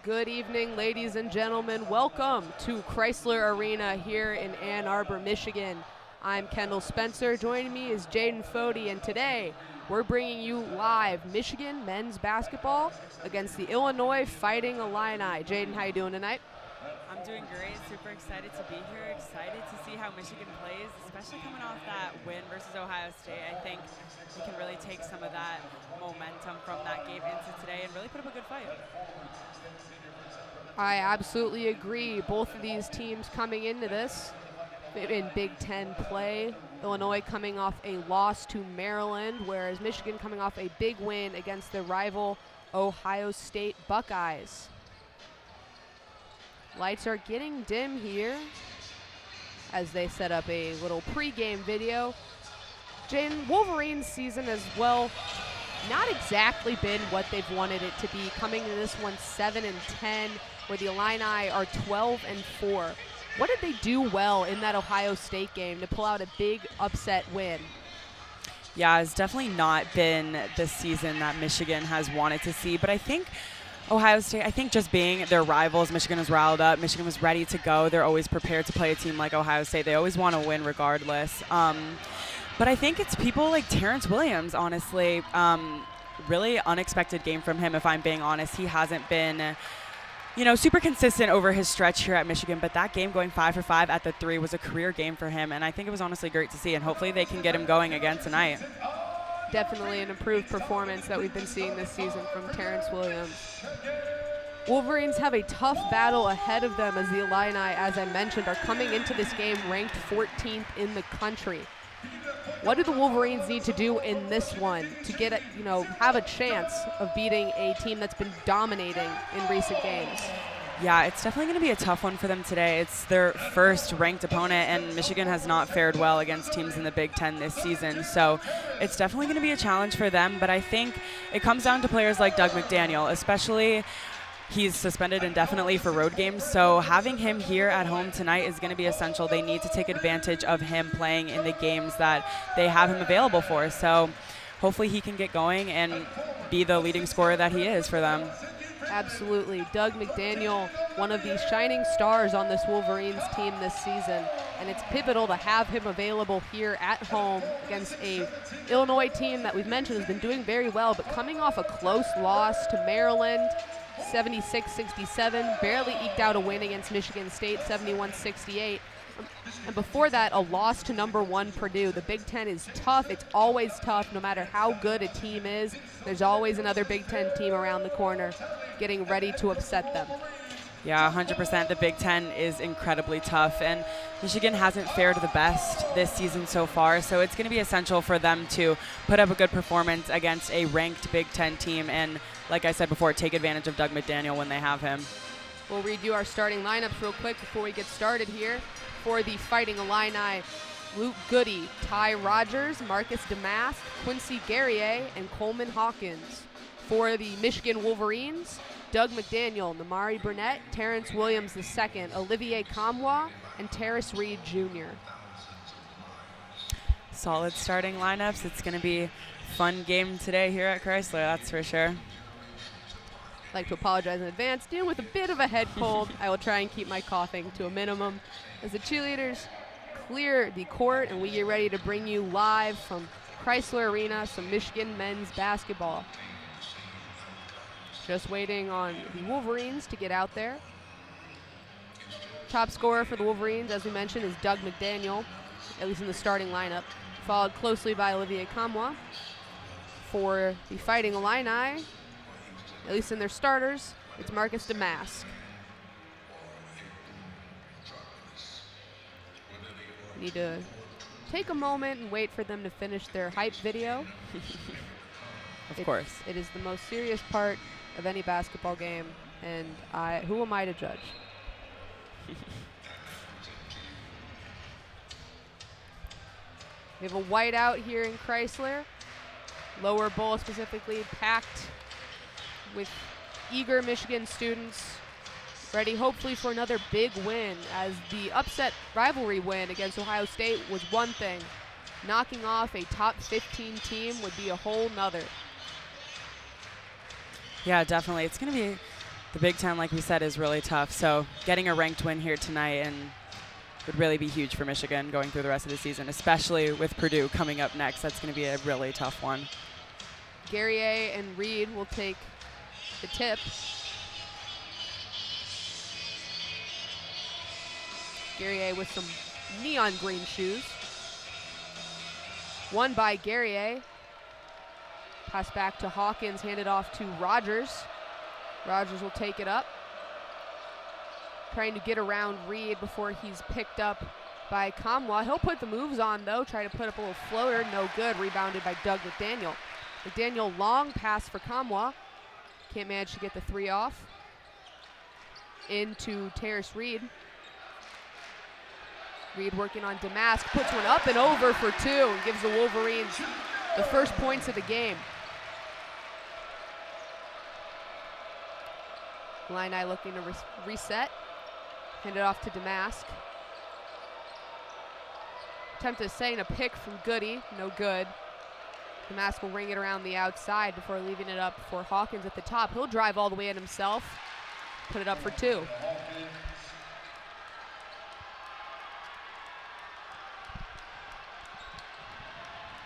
Good evening, ladies and gentlemen. Welcome to Crisler Arena here in Ann Arbor, Michigan. I'm Kendall Spencer. Joining me is Jaden Fode, and today we're bringing you live Michigan men's basketball against the Illinois Fighting Illini. Jaden, how you doing tonight? I'm doing great. Super excited to be here. Excited to see how Michigan plays, especially coming off that win versus Ohio State. I think we can really take some of that momentum from that game into today and really put up a good fight. I absolutely agree. Both of these teams coming into this in Big Ten play. Illinois coming off a loss to Maryland, whereas Michigan coming off a big win against their rival Ohio State Buckeyes. Lights are getting dim here as they set up a little pregame video. Jaden, Wolverines season as well, not exactly been what they've wanted it to be. Coming to this one 7-10, where the Illini are 12-4. What did they do well in that Ohio State game to pull out a big upset win? Yeah, it's definitely not been the season that Michigan has wanted to see, but I think Ohio State, just being their rivals, Michigan was riled up. Michigan was ready to go. They're always prepared to play a team like Ohio State. They always want to win regardless. But I think it's people like Terrence Williams, honestly. Really unexpected game from him, if I'm being honest. He hasn't been, super consistent over his stretch here at Michigan. But that game going 5 for 5 at the 3 was a career game for him. And I think it was honestly great to see. And hopefully they can get him going again tonight. Definitely an improved performance that we've been seeing this season from Terrence Williams. Wolverines have a tough battle ahead of them as the Illini, as I mentioned, are coming into this game ranked 14th in the country. What do the Wolverines need to do in this one to get have a chance of beating a team that's been dominating in recent games? Yeah, it's definitely going to be a tough one for them today. It's their first ranked opponent, and Michigan has not fared well against teams in the Big Ten this season. So it's definitely going to be a challenge for them, but I think it comes down to players like Doug McDaniel, especially. He's suspended indefinitely for road games, so having him here at home tonight is going to be essential. They need to take advantage of him playing in the games that they have him available for. So hopefully he can get going and be the leading scorer that he is for them. Absolutely. Doug McDaniel, one of the shining stars on this Wolverines team this season, and it's pivotal to have him available here at home against a Illinois team that we've mentioned has been doing very well, but coming off a close loss to Maryland, 76-67, barely eked out a win against Michigan State, 71-68. And before that, a loss to number 1 Purdue. The Big Ten is tough. It's always tough, no matter how good a team is. There's always another Big Ten team around the corner getting ready to upset them. Yeah, 100%. The Big Ten is incredibly tough, and Michigan hasn't fared the best this season so far, so it's going to be essential for them to put up a good performance against a ranked Big Ten team, and like I said before, take advantage of Doug McDaniel when they have him. We'll read you our starting lineups real quick before we get started here. For the Fighting Illini, Luke Goody, Ty Rogers, Marcus Damask, Quincy Guerrier, and Coleman Hawkins. For the Michigan Wolverines, Doug McDaniel, Namari Burnett, Terrence Williams II, Olivier Kamwa, and Terrace Reed Jr. Solid starting lineups. It's going to be a fun game today here at Crisler, that's for sure. I'd like to apologize in advance. Dealing with a bit of a head cold. I will try and keep my coughing to a minimum as the cheerleaders clear the court and we get ready to bring you live from Crisler Arena some Michigan men's basketball. Just waiting on the Wolverines to get out there. Top scorer for the Wolverines, as we mentioned, is Doug McDaniel, at least in the starting lineup, followed closely by Olivier Kamwa. For the Fighting Illini, at least in their starters, it's Marcus Damask. Need to take a moment and wait for them to finish their hype video. Of course. It is the most serious part of any basketball game, and who am I to judge? We have a whiteout here in Crisler. Lower bowl specifically packed with eager Michigan students ready hopefully for another big win, as the upset rivalry win against Ohio State was one thing. Knocking off a top 15 team would be a whole nother. Yeah, definitely. It's going to be The Big Ten, like we said, is really tough. So getting a ranked win here tonight and would really be huge for Michigan going through the rest of the season, especially with Purdue coming up next. That's going to be a really tough one. Guerrier and Reed will take the tip. Guerrier with some neon green shoes. Won by Guerrier. Pass back to Hawkins, handed off to Rogers. Rogers will take it up. Trying to get around Reed before he's picked up by Kamwa. He'll put the moves on though, try to put up a little floater, no good. Rebounded by Doug McDaniel. McDaniel, long pass for Kamwa. Can't manage to get the 3 off. Into Terrace Reed. Reed working on Damask, puts one up and over for 2 and gives the Wolverines the first points of the game. Illini looking to reset. Hand it off to Damask. Attempted to setting a pick from Goody, no good. Damask will ring it around the outside before leaving it up for Hawkins at the top. He'll drive all the way in himself, put it up for 2.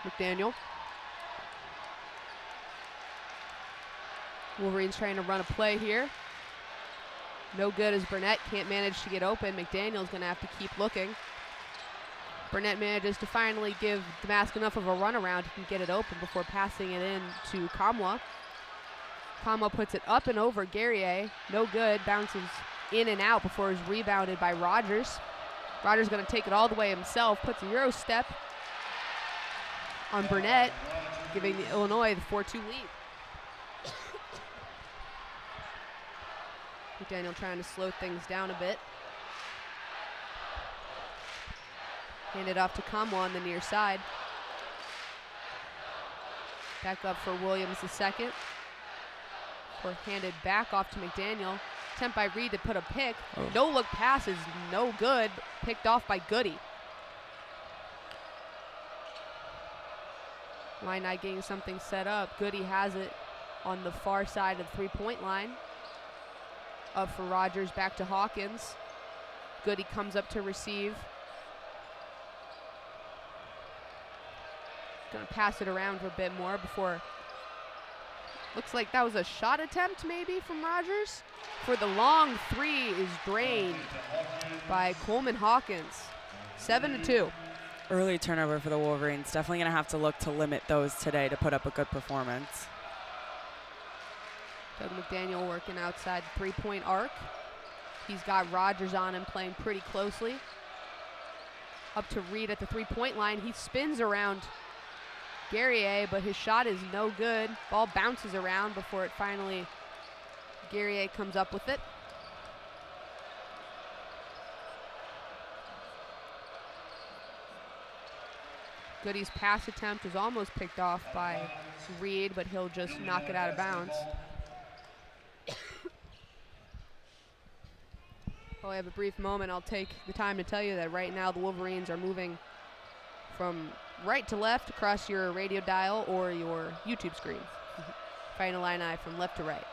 McDaniel. Wolverines trying to run a play here. No good as Burnett can't manage to get open. McDaniel's gonna have to keep looking. Burnett manages to finally give Damask enough of a runaround he can get it open before passing it in to Kamwa. Kamwa puts it up and over Guerrier. No good, bounces in and out before it's rebounded by Rogers. Rogers gonna take it all the way himself, puts a Euro step on Burnett, giving Illinois the 4-2 lead. McDaniel trying to slow things down a bit. Handed off to Kamwa on the near side. Back up for Williams the second. Or handed back off to McDaniel. Attempt by Reed to put a pick. Oh. No look pass is no good. Picked off by Goody. Illini getting something set up. Goody has it on the far side of the 3-point line. Up for Rogers, back to Hawkins. Goody comes up to receive. Gonna pass it around for a bit more before, looks like that was a shot attempt maybe from Rogers. For the long 3 is drained by Coleman Hawkins. 7-2. Early turnover for the Wolverines. Definitely going to have to look to limit those today to put up a good performance. Doug McDaniel working outside the 3-point arc. He's got Rogers on him playing pretty closely. Up to Reed at the 3-point line. He spins around Guerrier, but his shot is no good. Ball bounces around before it finally, Guerrier comes up with it. Goody's pass attempt is almost picked off by Reed, but he'll just knock it out of bounds. While I have a brief moment, I'll take the time to tell you that right now the Wolverines are moving from right to left across your radio dial or your YouTube screen. Fighting Illini from left to right.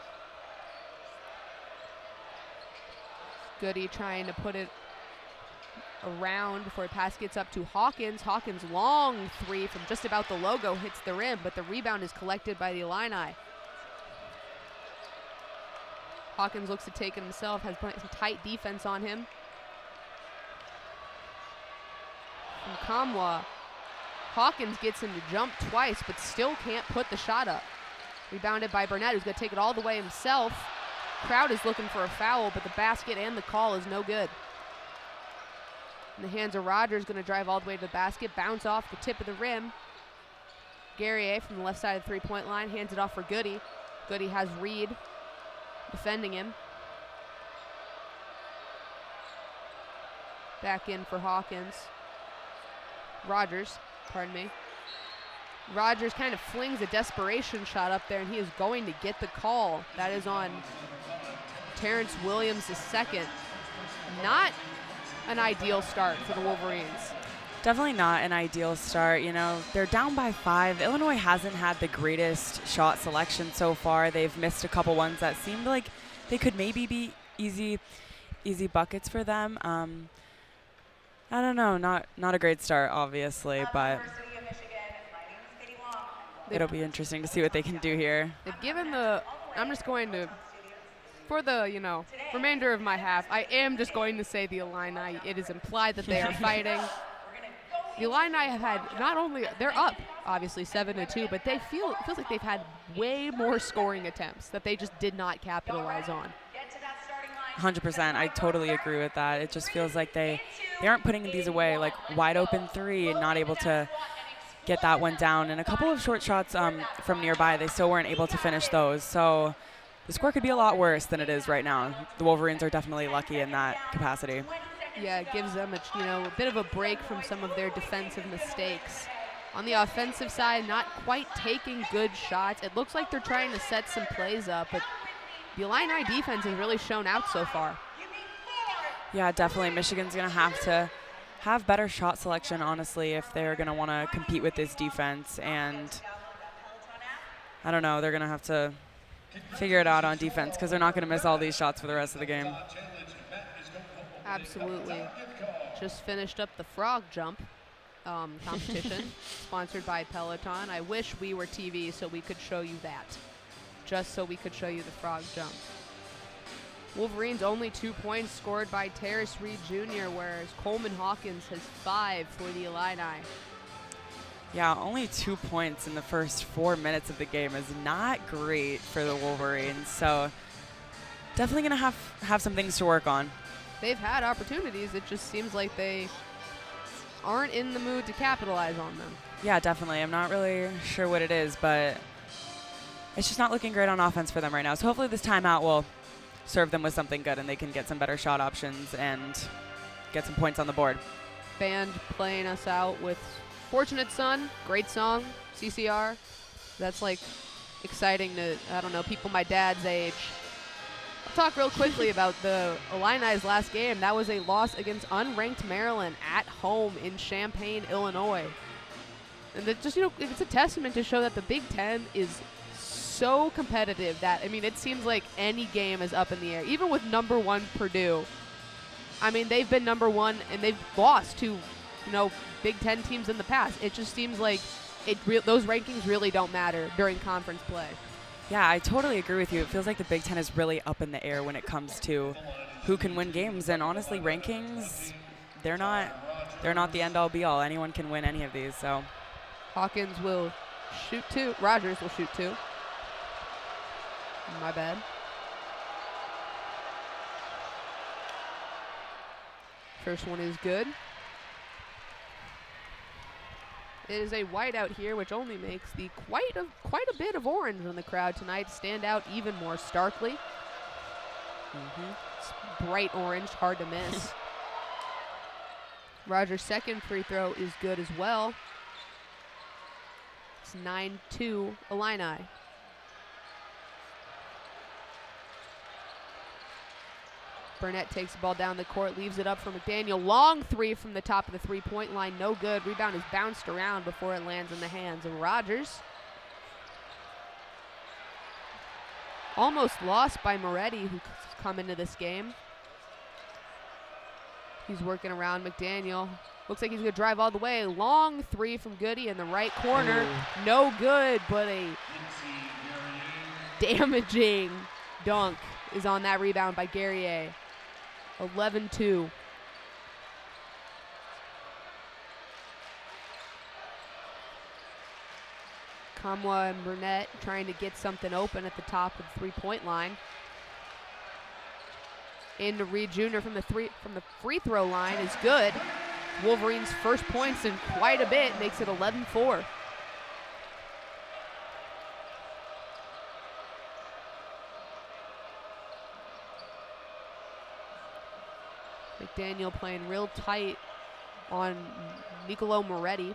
Goody trying to put it around before the pass gets up to Hawkins. Hawkins long 3 from just about the logo hits the rim, but the rebound is collected by the Illini. Hawkins looks to take it himself, has some tight defense on him. From Kamwa, Hawkins gets him to jump twice, but still can't put the shot up. Rebounded by Burnett, who's gonna take it all the way himself. Crowd is looking for a foul, but the basket and the call is no good. In the hands of Rogers, gonna drive all the way to the basket, bounce off the tip of the rim. Guerrier from the left side of the 3-point line hands it off for Goody. Goody has Reed defending him. Back in for Hawkins. Rogers, pardon me. Rogers kind of flings a desperation shot up there, and he is going to get the call. That is on Terrence Williams II. Not an ideal start for the Wolverines. Definitely not an ideal start. You know, they're down by 5. Illinois hasn't had the greatest shot selection so far. They've missed a couple ones that seemed like they could maybe be easy buckets for them. I don't know, not a great start, obviously, but it'll be interesting to see what they can do here. They've given I'm just going to, for the, remainder of my half, I am just going to say the Illini. It is implied that they are fighting. The Illini have had they're up, obviously, 7-2, but it feels like they've had way more scoring attempts that they just did not capitalize on. 100%. I totally agree with that. It just feels like they aren't putting these away, like wide open three, and not able to get that one down. And a couple of short shots from nearby, they still weren't able to finish those. So the score could be a lot worse than it is right now. The Wolverines are definitely lucky in that capacity. Yeah, it gives them a bit of a break from some of their defensive mistakes. On the offensive side, not quite taking good shots. It looks like they're trying to set some plays up, but the Illini defense has really shown out so far. Yeah, definitely. Michigan's going to have to have better shot selection, honestly, if they're going to want to compete with this defense. And I don't know, they're going to have to figure it out on defense because they're not going to miss all these shots for the rest of the game. Absolutely. Just finished up the frog jump competition, sponsored by Peloton. I wish we were TV so we could show you that. Just so we could show you the frog jump. Wolverines only 2 points scored by Terrace Reed Jr., whereas Coleman Hawkins has 5 for the Illini. Yeah, only 2 points in the first 4 minutes of the game is not great for the Wolverines. So definitely going to have some things to work on. They've had opportunities. It just seems like they aren't in the mood to capitalize on them. Yeah, definitely. I'm not really sure what it is, but it's just not looking great on offense for them right now. So hopefully this timeout will serve them with something good and they can get some better shot options and get some points on the board. Band playing us out with Fortunate Son, great song, CCR. That's like exciting to, I don't know, people my dad's age. I'll talk real quickly about the Illini's last game. That was a loss against unranked Maryland at home in Champaign, Illinois. And that just, it's a testament to show that the Big Ten is so competitive that, it seems like any game is up in the air. Even with number 1 Purdue, they've been number 1 and they've lost to, Big Ten teams in the past. It just seems like those rankings really don't matter during conference play. Yeah, I totally agree with you. It feels like the Big Ten is really up in the air when it comes to who can win games. And honestly, rankings, they're not the end-all be-all. Anyone can win any of these. So Hawkins will shoot 2. Rogers will shoot 2. My bad. First one is good. It is a whiteout here, which only makes the quite a bit of orange in the crowd tonight stand out even more starkly. It's bright orange, hard to miss. Rogers' second free throw is good as well. It's 9-2 Illini. Burnett takes the ball down the court, leaves it up for McDaniel. Long 3 from the top of the three-point line, no good. Rebound is bounced around before it lands in the hands of Rogers. Almost lost by Moretti, who's come into this game. He's working around McDaniel. Looks like he's going to drive all the way. Long 3 from Goody in the right corner. No good, but a damaging dunk is on that rebound by Guerrier. 11-2. Kamwa and Burnett trying to get something open at the top of the three-point line. Into Reed Jr. from the free throw line is good. Wolverines' first points in quite a bit, makes it 11-4. McDaniel playing real tight on Nicolo Moretti.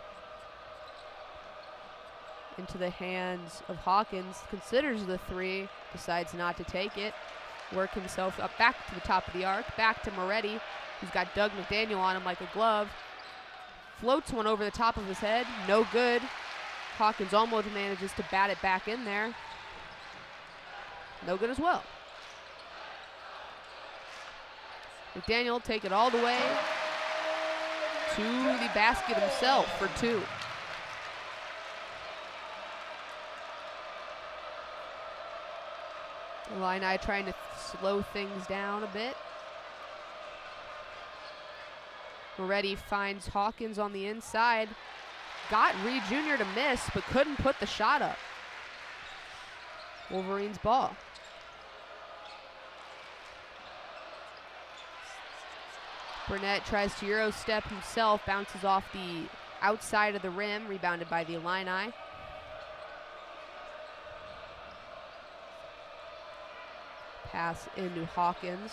Into the hands of Hawkins, considers the 3, decides not to take it. Work himself up back to the top of the arc, back to Moretti, who's got Doug McDaniel on him like a glove. Floats one over the top of his head, no good. Hawkins almost manages to bat it back in there. No good as well. McDaniel take it all the way to the basket himself for 2. Illini trying to slow things down a bit. Moretti finds Hawkins on the inside. Got Reed Jr. to miss, but couldn't put the shot up. Wolverines ball. Burnett tries to Euro step himself, bounces off the outside of the rim, rebounded by the Illini. Pass into Hawkins,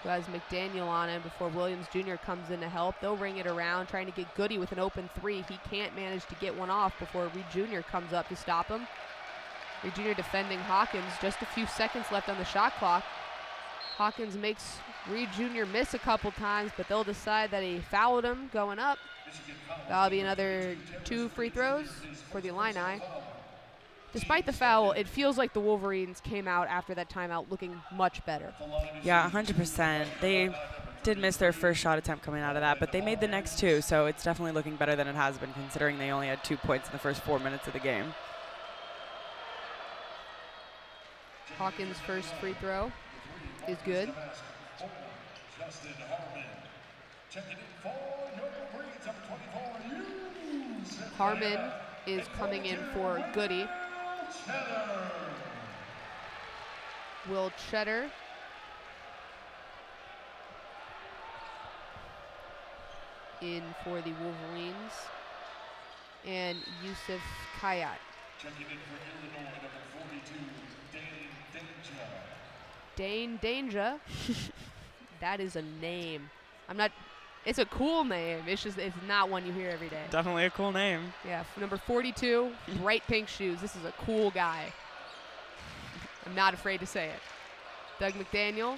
who has McDaniel on him before Williams Jr. comes in to help. They'll ring it around, trying to get Goody with an open 3. He can't manage to get one off before Reed Jr. comes up to stop him. Reed Jr. defending Hawkins, just a few seconds left on the shot clock. Hawkins makes Reed Jr. miss a couple times, but they'll decide that he fouled him going up. That'll be another 2 free throws for the Illini. Despite the foul, it feels like the Wolverines came out after that timeout looking much better. Yeah, 100%. They did miss their first shot attempt coming out of that, but they made the next 2, so it's definitely looking better than it has been, considering they only had 2 points in the first 4 minutes of the game. Hawkins' first free throw is good. Harmon is coming in for Goody. Will Cheddar in for the Wolverines, and Yusuf Kayat. Checking in for Illinois, number 42, Dane Danger. That is a name. It's a cool name. It's not one you hear every day. Definitely a cool name. Yeah, number 42, bright pink shoes. This is a cool guy. I'm not afraid to say it. Doug McDaniel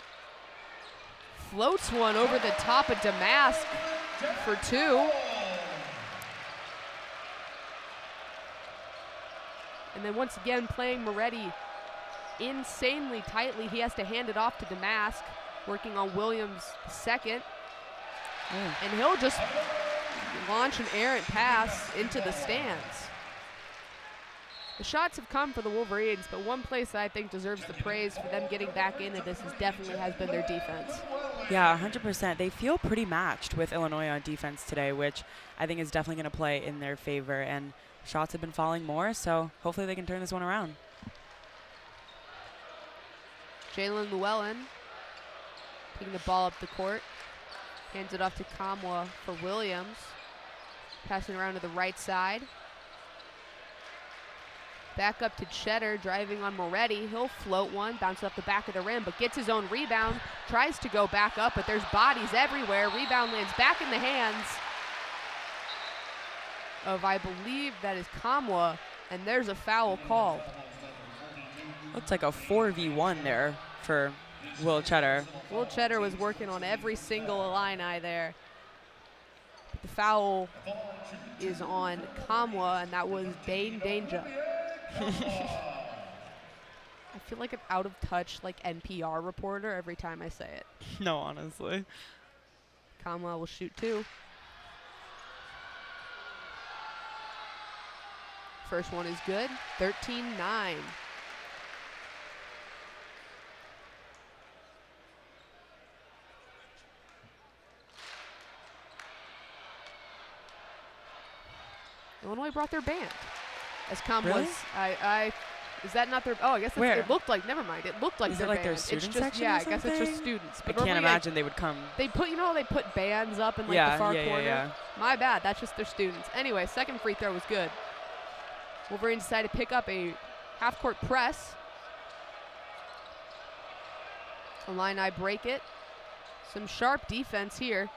floats one over the top of Damask for 2. And then once again playing Moretti insanely tightly. He has to hand it off to Damask, working on Williams' second. And he'll just launch an errant pass into the stands. The shots have come for the Wolverines, but one place that I think deserves the praise for them getting back into this definitely has been their defense. Yeah, 100%. They feel pretty matched with Illinois on defense today, which I think is definitely going to play in their favor. And shots have been falling more, so hopefully they can turn this one around. Jalen Llewellyn taking the ball up the court. Hands it off to Kamwa for Williams. Passing around to the right side. Back up to Cheddar, driving on Moretti. He'll float one, bounce off the back of the rim, but gets his own rebound. Tries to go back up, but there's bodies everywhere. Rebound lands back in the hands of, I believe that is Kamwa, and there's a foul called. Looks like a 4v1 there for Will Cheddar. Will Cheddar was working on every single Illini there. But the foul is on Kamwa, and that was Dane Danger. I feel like an out of touch like NPR reporter every time I say it. No, honestly. Kamwa will shoot 2. First one is good. 13-9. Illinois brought their band. As Really? Is that not their? Oh, I guess Where? It looked like. Never mind. It looked like Is their it like band. their It's student just, section yeah, or I guess it's just something? students. I But can't normally, imagine they would come. They put, you know, how they put bands up in like Yeah, the far yeah, corner. yeah. My bad. That's just their students. Anyway, second free throw was good. Wolverines decided to pick up a half-court press. Illini break it. Some sharp defense here.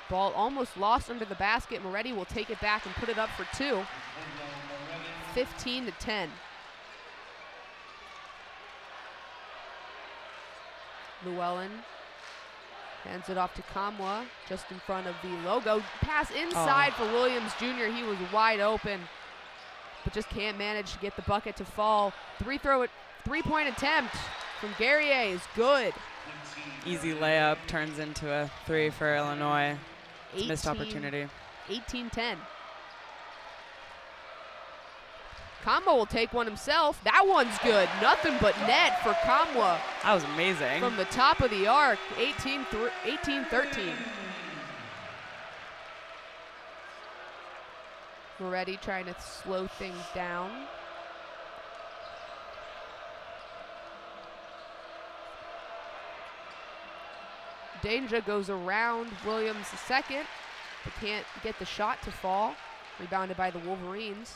Ball almost lost under the basket. Moretti will take it back and put it up for 2. 15-10. Llewellyn hands it off to Kamwa, just in front of the logo. Pass inside for Williams Jr. He was wide open, but just can't manage to get the bucket to fall. Three-point attempt from Guerrier is good. Easy layup turns into a 3 for Illinois. Missed 18 opportunity. 18-10. Kamwa will take one himself. That one's good. Nothing but net for Kamwa That was amazing. from the top of the arc. 18-13. Moretti trying to slow things down. Danger goes around Williams the second, but can't get the shot to fall. Rebounded by the Wolverines.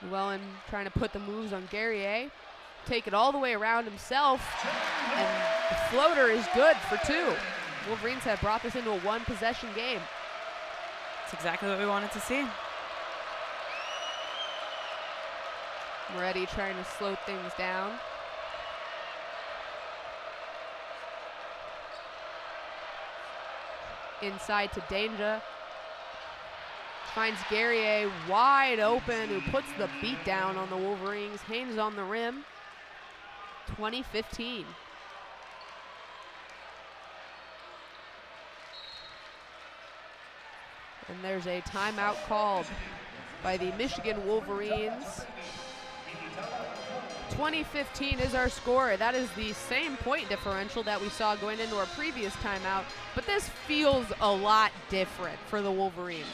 Llewellyn trying to put the moves on Guerrier. Take it all the way around himself, and the floater is good for 2. Wolverines have brought this into a 1-possession game. That's exactly what we wanted to see. Moretti trying to slow things down. Inside to Danger. Finds Guerrier wide open, who puts the beat down on the Wolverines. Haynes on the rim. 20-15. And there's a timeout called by the Michigan Wolverines. 20-15 is our score. That is the same point differential that we saw going into our previous timeout, but this feels a lot different for the Wolverines.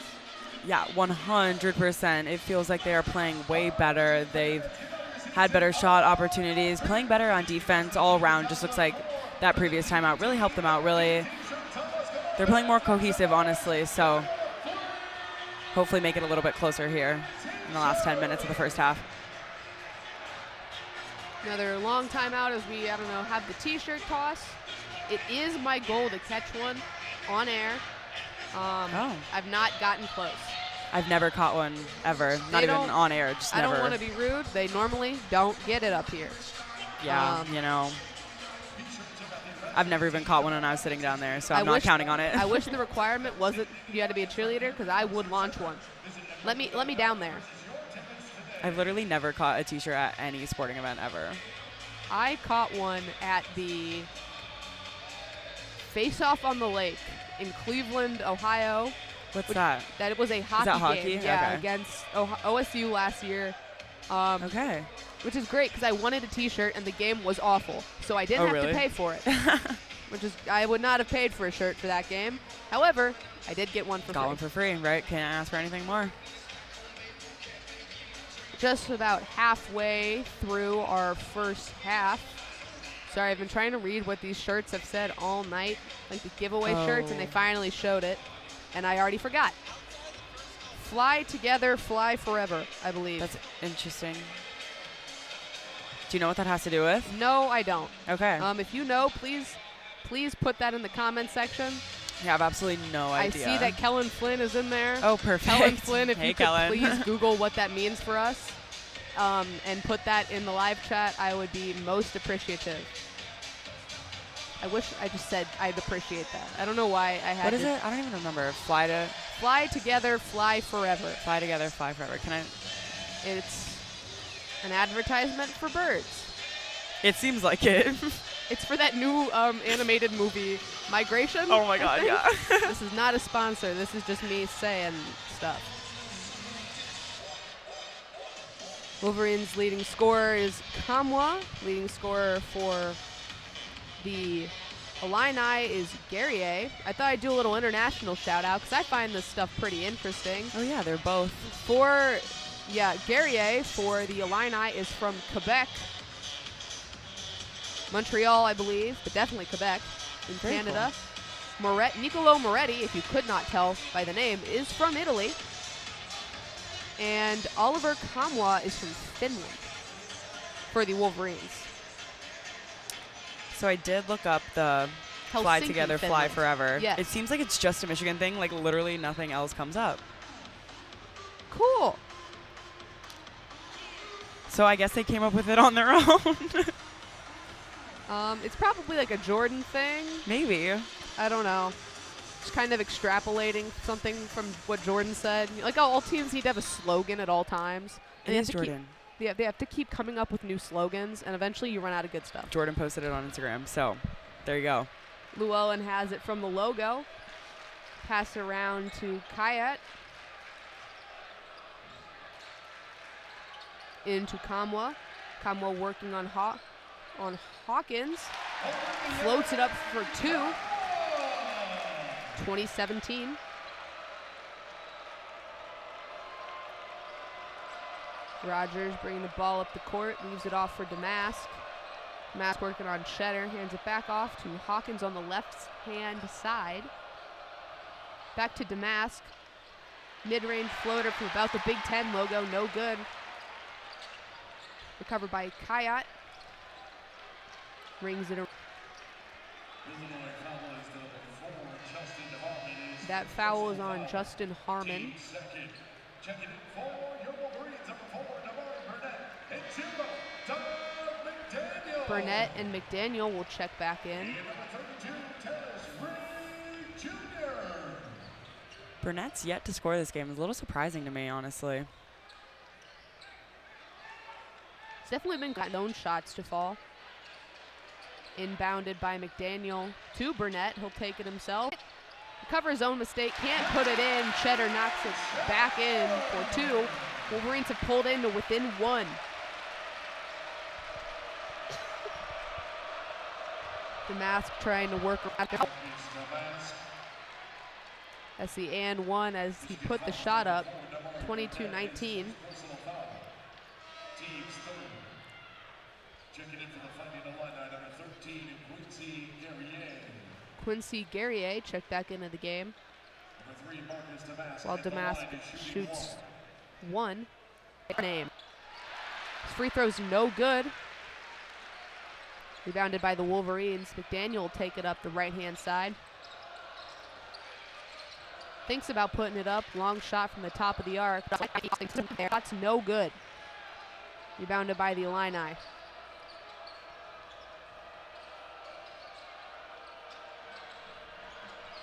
Yeah, 100%. It feels like they are playing way better. They've had better shot opportunities, playing better on defense all around. Just looks like that previous timeout really helped them out. Really, they're playing more cohesive, honestly. So hopefully make it a little bit closer here in the last 10 minutes of the first half. Another long timeout as we, have the t-shirt toss. It is my goal to catch one on air. I've not gotten close. I've never caught one ever, not even on air, just never. I don't want to be rude. They normally don't get it up here. Yeah, I've never even caught one when I was sitting down there, so I'm not counting on it. I wish the requirement wasn't you had to be a cheerleader, because I would launch one. Let me down there. I've literally never caught a t-shirt at any sporting event ever. I caught one at the Face-Off on the Lake in Cleveland, Ohio. What's that? That it was a hockey, Is that hockey? game. Yeah, Okay. against OSU last year. Okay. Which is great because I wanted a t-shirt and the game was awful. So I didn't have to pay for it. I would not have paid for a shirt for that game. However, I did get one for free. Got one for free, right? Can't ask for anything more. Just about halfway through our first half. Sorry, I've been trying to read what these shirts have said all night, like the giveaway shirts, and they finally showed it, and I already forgot. Fly together, fly forever, I believe. That's interesting. Do you know what that has to do with? No, I don't. Okay. If you know, please put that in the comment section. Yeah, I have absolutely no idea. I see that Kellen Flynn is in there. Oh, perfect. Kellen Flynn, if hey, you could Kellen. please Google what that means for us and put that in the live chat, I would be most appreciative. I wish I just said I'd appreciate that. I don't know why I had What is it? I don't even remember. Fly together, fly forever. Fly together, fly forever. Can I? It's an advertisement for birds. It seems like it. It's for that new animated movie, Migration. Oh my God, yeah. This is not a sponsor. This is just me saying stuff. Wolverines' leading scorer is Kamwa. Leading scorer for the Illini is Guerrier. I thought I'd do a little international shout out because I find this stuff pretty interesting. Oh yeah, they're both. Guerrier for the Illini is from Quebec. Montreal, I believe, but definitely Quebec in Very Canada. Cool. Nicolo Moretti, if you could not tell by the name, is from Italy. And Oliver Kamwa is from Finland for the Wolverines. So I did look up the Fly Helsinki, Together, Fly Finland. Forever. Yes. It seems like it's just a Michigan thing. Like literally nothing else comes up. Cool. So I guess they came up with it on their own. It's probably like a Jordan thing. Maybe. I don't know. Just kind of extrapolating something from what Jordan said. Like, all teams need to have a slogan at all times. It is Jordan. they have to keep coming up with new slogans, and eventually you run out of good stuff. Jordan posted it on Instagram, so there you go. Llewellyn has it from the logo. Pass around to Kayat. Into Kamwa. Kamwa working on Hawkins. Floats it up for 2. 2017. Rogers bringing the ball up the court, leaves it off for Damask. Damask working on Cheddar, hands it back off to Hawkins on the left-hand side. Back to Damask. Mid-range floater from about the Big Ten logo, no good. Recovered by Kayat. Rings it around. That foul is on Justin Harmon. Burnett and McDaniel will check back in. Burnett's yet to score this game. It's a little surprising to me, honestly. It's definitely been known shots to fall. Inbounded by McDaniel to Burnett. He'll take it himself. Recover his own mistake. Can't put it in. Cheddar knocks it back in for 2. Wolverines have pulled into within 1. Damask trying to work around. That's the and 1 as he put the shot up. 22-19. Quincy Guerrier checked back into the game. While Damask shoots 1. Name. His free throw's no good. Rebounded by the Wolverines. McDaniel will take it up the right-hand side. Thinks about putting it up. Long shot from the top of the arc. That's no good. Rebounded by the Illini.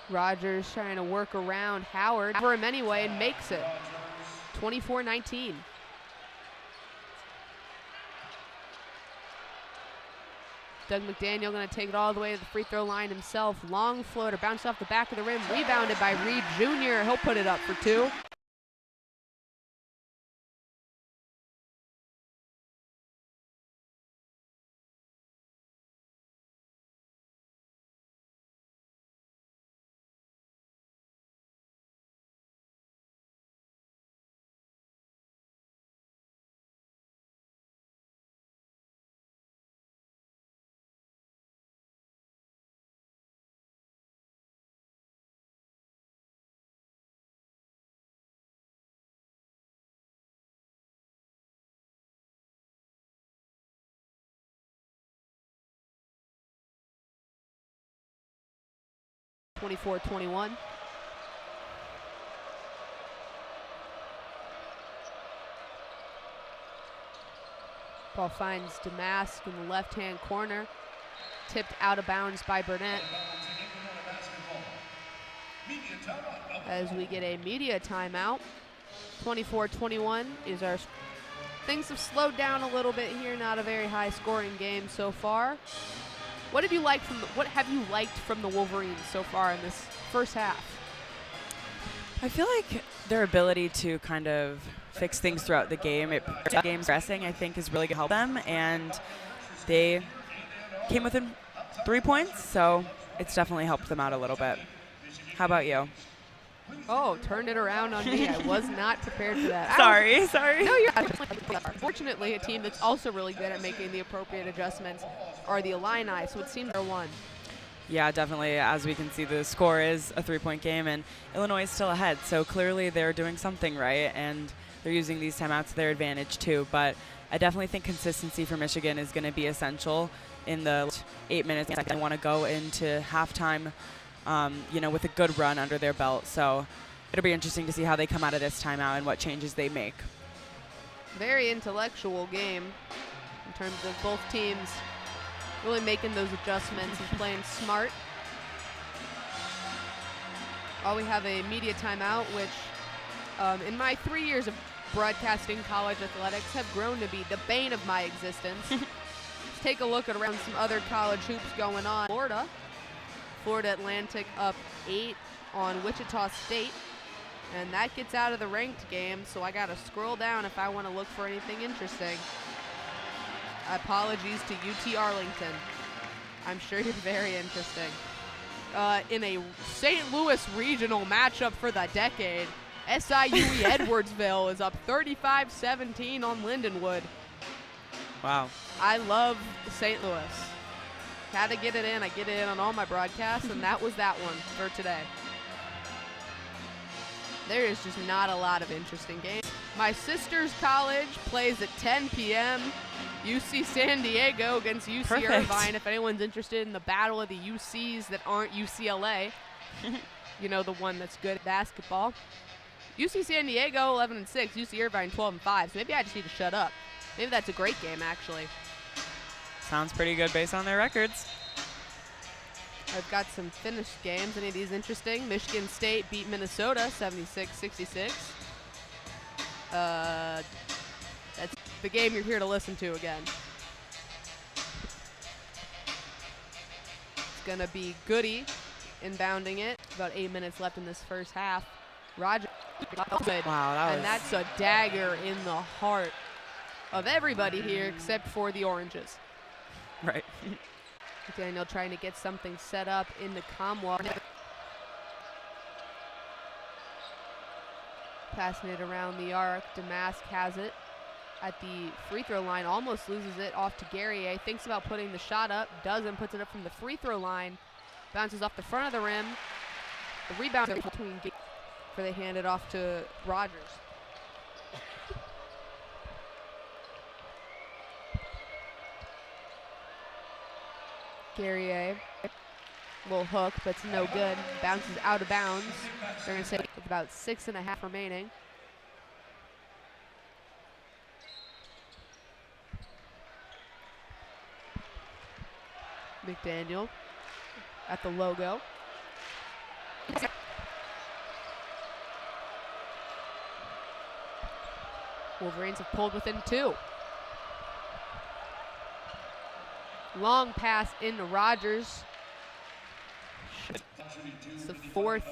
Rogers trying to work around Howard. For him anyway and makes it. 24-19. Doug McDaniel going to take it all the way to the free throw line himself. Long floater, bounced off the back of the rim, rebounded by Reed Jr. He'll put it up for 2. (24-21). Ball finds Damask in the left-hand corner. Tipped out of bounds by Burnett. As we get a media timeout. 24-21 is our. Things have slowed down a little bit here. Not a very high-scoring game so far. What have you liked from the Wolverines so far in this first half? I feel like their ability to kind of fix things throughout the game, game's progressing, I think, is really going to help them. And they came within 3 points, so it's definitely helped them out a little bit. How about you? Oh, turned it around on me. I was not prepared for that. Sorry. No, you're not. Fortunately, a team that's also really good at making the appropriate adjustments are the Illini, so it seems they're 1. Yeah, definitely. As we can see, the score is a 3-point game, and Illinois is still ahead. So clearly they're doing something right, and they're using these timeouts to their advantage too. But I definitely think consistency for Michigan is going to be essential in the 8 minutes. They want to go into halftime with a good run under their belt. So it'll be interesting to see how they come out of this timeout and what changes they make. Very intellectual game in terms of both teams really making those adjustments and playing smart. We have a media timeout, which in my 3 years of broadcasting college athletics have grown to be the bane of my existence. Let's take a look at around some other college hoops going on. Florida Atlantic up 8 on Wichita State. And that gets out of the ranked game, so I gotta scroll down if I want to look for anything interesting. Apologies to UT Arlington. I'm sure you're very interesting. In a St. Louis regional matchup for the decade, SIUE Edwardsville is up 35-17 on Lindenwood. Wow. I love St. Louis. Had to get it in. I get it in on all my broadcasts, and that was that one for today. There is just not a lot of interesting games. My sister's college plays at 10 p.m. UC San Diego against UC Perfect. Irvine. If anyone's interested in the battle of the UCs that aren't UCLA, you know, the one that's good at basketball. UC San Diego 11-6, UC Irvine 12-5. So maybe I just need to shut up. Maybe that's a great game, actually. Sounds pretty good based on their records. I've got some finished games. Any of these interesting? Michigan State beat Minnesota 76-66. That's the game you're here to listen to again. It's going to be Goody inbounding it. About 8 minutes left in this first half. Roger. Wow, And that's a dagger in the heart of everybody here except for the Oranges. right. Daniel trying to get something set up in the Comwa. Passing it around the arc. Damask has it at the free throw line. Almost loses it off to Guerrier. Thinks about putting the shot up. Doesn't. Puts it up from the free throw line. Bounces off the front of the rim. The rebound between before they hand it off to Rogers. Guerrier will hook, but it's no good. Bounces out of bounds. They're going to say with about 6.5 remaining. McDaniel at the logo. Wolverines have pulled within 2. Long pass into Rogers. It's the 4th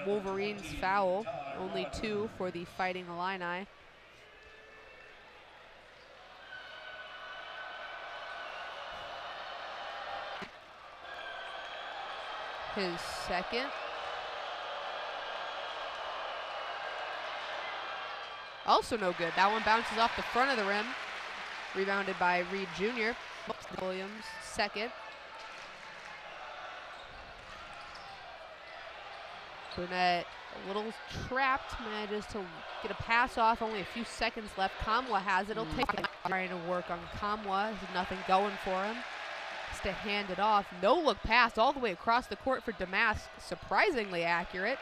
Wolverines foul. Only 2 for the Fighting Illini. His second. Also no good. That one bounces off the front of the rim. Rebounded by Reed Jr. Williams, second. Burnett a little trapped, manages to get a pass off. Only a few seconds left. Kamwa has it. He'll take it. Trying to work on Kamwa. There's nothing going for him. Has to hand it off. No look pass all the way across the court for Damask. Surprisingly accurate.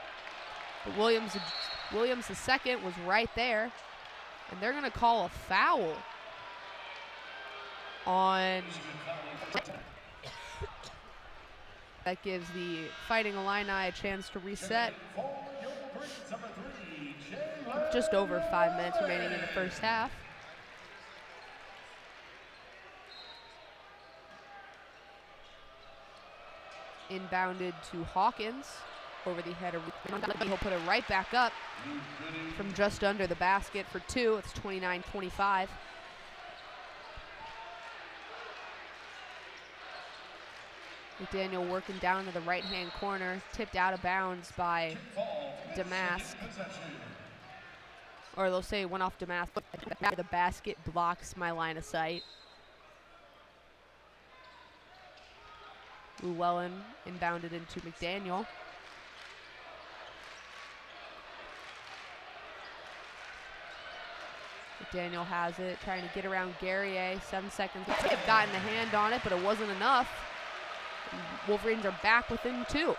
But Williams the second was right there. And they're going to call a foul on. That gives the Fighting Illini a chance to reset. Just over 5 minutes remaining in the first half. Inbounded to Hawkins over the head of. He'll put it right back up from just under the basket for 2. It's 29-25. McDaniel working down to the right-hand corner, tipped out of bounds by Damask. Or they'll say it went off Damask. The basket blocks my line of sight. Llewellyn inbounded into McDaniel. McDaniel has it, trying to get around Guerrier. 7 seconds. They've gotten a hand on it, but it wasn't enough. Wolverines are back within 2.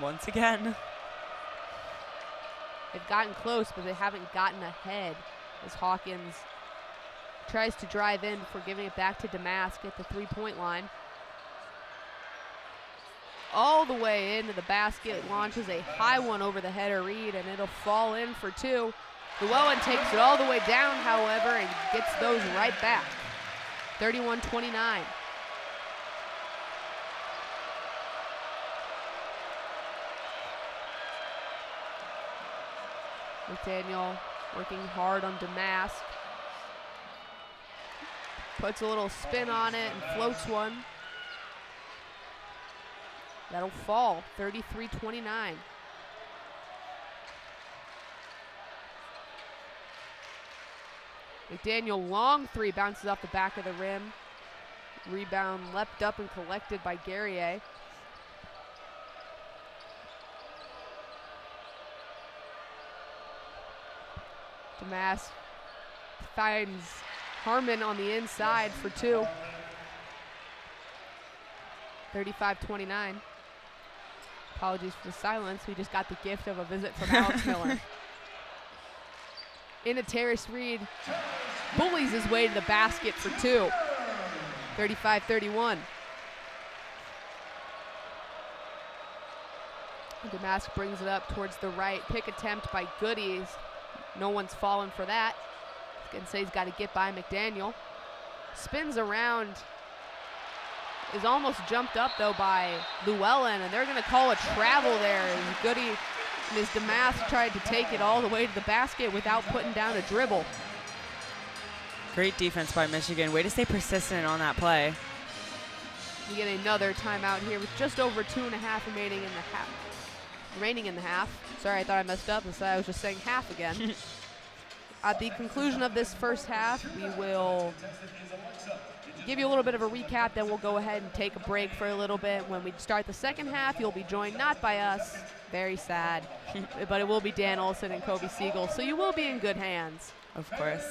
Once again. They've gotten close, but they haven't gotten ahead as Hawkins tries to drive in before giving it back to Damask at the three-point line. All the way into the basket, launches a high one over the header read, and it'll fall in for two. Llewellyn takes it all the way down, however, and gets those right back. 31-29. McDaniel working hard on Damask. Puts a little spin on it and floats one. That'll fall, 33-29. McDaniel, long three, bounces off the back of the rim. Rebound leapt up and collected by Guerrier. Damask finds Harmon on the inside for two. 35-29. Apologies for the silence. We just got the gift of a visit from Alex Miller. Into Terrace Reed. Bullies his way to the basket for two. 35-31. Damask brings it up towards the right. Pick attempt by Goodies. No one's fallen for that. I was gonna say he's got to get by McDaniel. Spins around. Is almost jumped up though by Llewellyn, and they're gonna call a travel there. As Goody and his Damask tried to take it all the way to the basket without putting down a dribble. Great defense by Michigan. Way to stay persistent on that play. We get another timeout here with just over 2.5 remaining in the half. Sorry, I thought I messed up. I was just saying half again. At the conclusion of this first half, we will give you a little bit of a recap, then we'll go ahead and take a break for a little bit. When we start the second half, you'll be joined not by us, very sad, but it will be Dan Olson and Coby Segal, so you will be in good hands. Of course.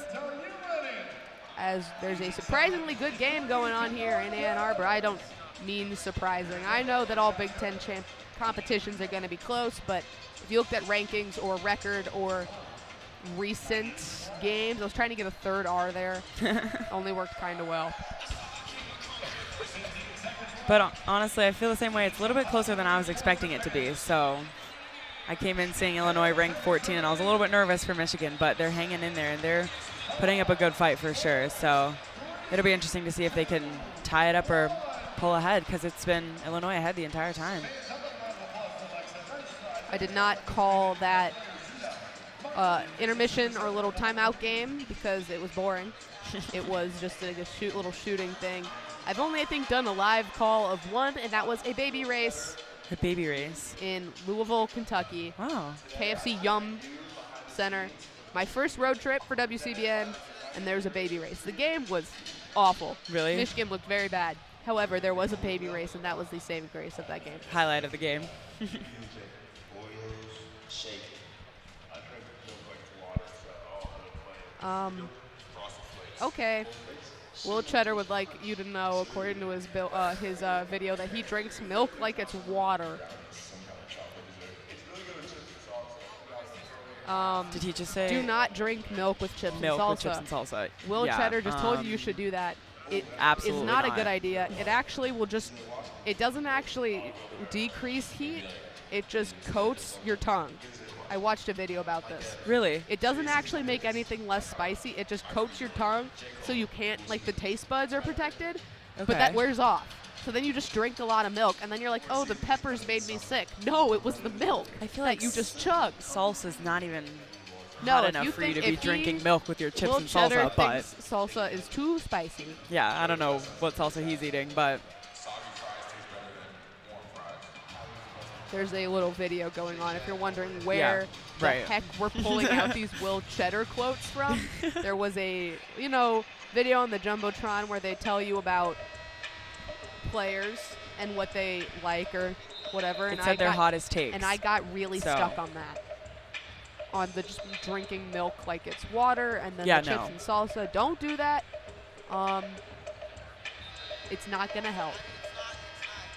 As there's a surprisingly good game going on here in Ann Arbor. I don't mean surprising. I know that all Big Ten competitions are going to be close, but if you looked at rankings or record or recent games, I was trying to get a third R there. Only worked kind of well. But honestly, I feel the same way. It's a little bit closer than I was expecting it to be. So I came in seeing Illinois ranked 14, and I was a little bit nervous for Michigan, but they're hanging in there, and they're putting up a good fight for sure. So it'll be interesting to see if they can tie it up or pull ahead, because it's been Illinois ahead the entire time. I did not call that intermission or a little timeout game because it was boring. It was just a little shooting thing. I've only, I think, done a live call of one, and that was a baby race. A baby race? In Louisville, Kentucky. Wow. KFC Yum Center. My first road trip for WCBN, and there's a baby race. The game was awful. Really? Michigan looked very bad. However, there was a baby race, and that was the saving grace of that game. Highlight of the game. Okay. Will Cheddar would like you to know, according to his video, that he drinks milk like it's water. Did he just say? Do not drink milk with chips and salsa. Milk with chips and salsa. Will Cheddar just told you should do that. It absolutely is not a good idea. It actually will just, it doesn't actually decrease heat. It just coats your tongue. I watched a video about this. Really? It doesn't actually make anything less spicy. It just coats your tongue so you can't, like, the taste buds are protected, okay. but that wears off. So then you just drink a lot of milk, and then you're like, oh, the peppers made me sick. No, it was the milk I feel that like you just chugged. Salsa's not even No, hot if enough you for you think- to be if drinking he- milk with your chips Will and Cheddar salsa, but thinks salsa is too spicy. yeah, I don't know what salsa he's eating, but There's a little video going on. If you're wondering where the heck we're pulling out these Will Cheddar quotes from, there was a, video on the Jumbotron where they tell you about players and what they like or whatever. it And said their hottest takes. And I got really stuck on that. On the just drinking milk like it's water, and then the chips and salsa. Don't do that. It's not going to help.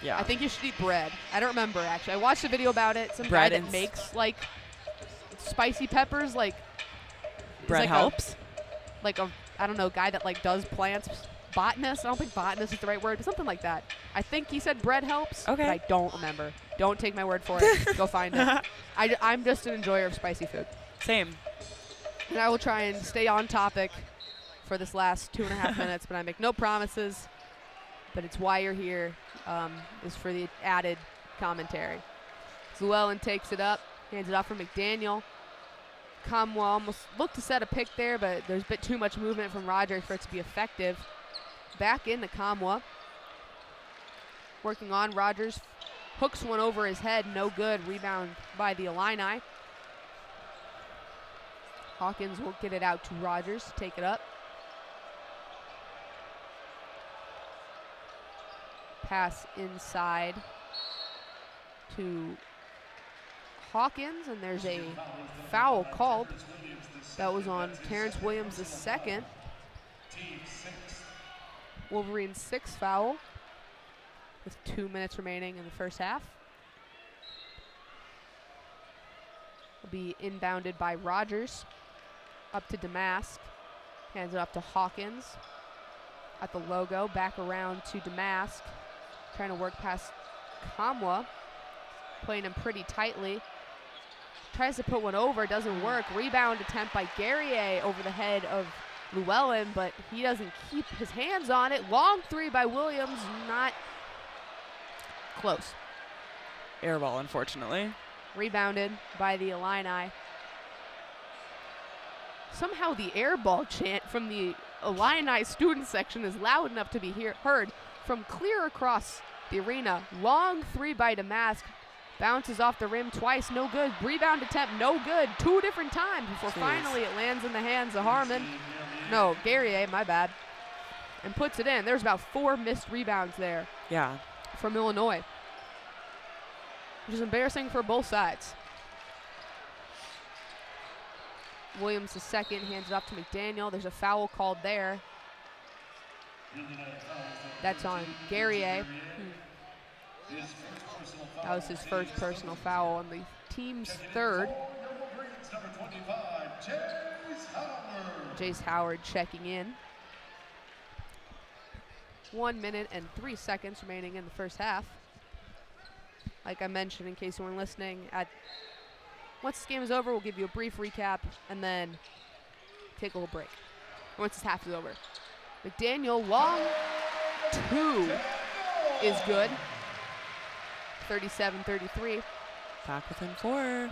Yeah. I think you should eat bread. I don't remember, actually. I watched a video about it. Some Bread guy and that makes, like, spicy peppers, like, Bread like helps. I don't know, guy that, like, does plants. Botanist? I don't think botanist is the right word, but something like that. I think he said bread helps, Okay. but I don't remember. Don't take my word for it. Go find it. I'm just an enjoyer of spicy food. Same. And I will try and stay on topic for this last 2.5 minutes, but I make no promises. But it's why you're here, is for the added commentary. Llewellyn takes it up, hands it off for McDaniel. Comwell almost looked to set a pick there, but there's a bit too much movement from Rogers for it to be effective. Back into Comwell. Working on Rogers. Hooks one over his head, no good. Rebound by the Illini. Hawkins will get it out to Rogers, take it up. Pass inside to Hawkins, and there's a foul called. That was on Terrence Williams, the second. Wolverines' sixth foul with 2 minutes remaining in the first half. Will be inbounded by Rogers. Up to Damask. Hands it up to Hawkins. At the logo, back around to Damask. Trying to work past Kamwa. Playing him pretty tightly. Tries to put one over, doesn't work. Rebound attempt by Guerrier over the head of Llewellyn, but he doesn't keep his hands on it. Long three by Williams, not close. Air ball, unfortunately. Rebounded by the Illini. Somehow the air ball chant from the Illini student section is loud enough to be heard from clear across the arena. Long three by Damask. Bounces off the rim twice, no good. Rebound attempt, no good. 2 different times before finally it lands in the hands of Harmon. No, Guerrier, my bad. And puts it in. There's about 4 missed rebounds there. Yeah. From Illinois. Which is embarrassing for both sides. Williams the second, hands it off to McDaniel. There's a foul called there. That's on Guerrier. That was his first personal foul on the team's third. Jace Howard checking in. 1 minute and 3 seconds remaining in the first half. Like I mentioned, in case you weren't listening, once this game is over, we'll give you a brief recap and then take a little break. Once this half is over. McDaniel, long 2 is good. 37-33. Back within 4.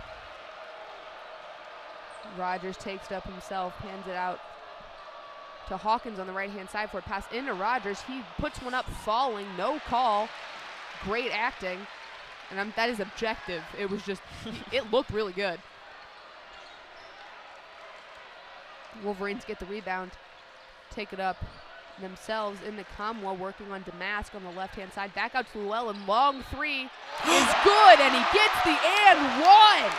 Rogers takes it up himself, hands it out to Hawkins on the right-hand side for a pass into Rogers. He puts one up falling, no call. Great acting. And that is objective. It was just, it looked really good. Wolverines get the rebound, take it up themselves into Kamwa, working on Damask on the left-hand side. Back out to Llewellyn. Long 3 is good, and he gets the and one.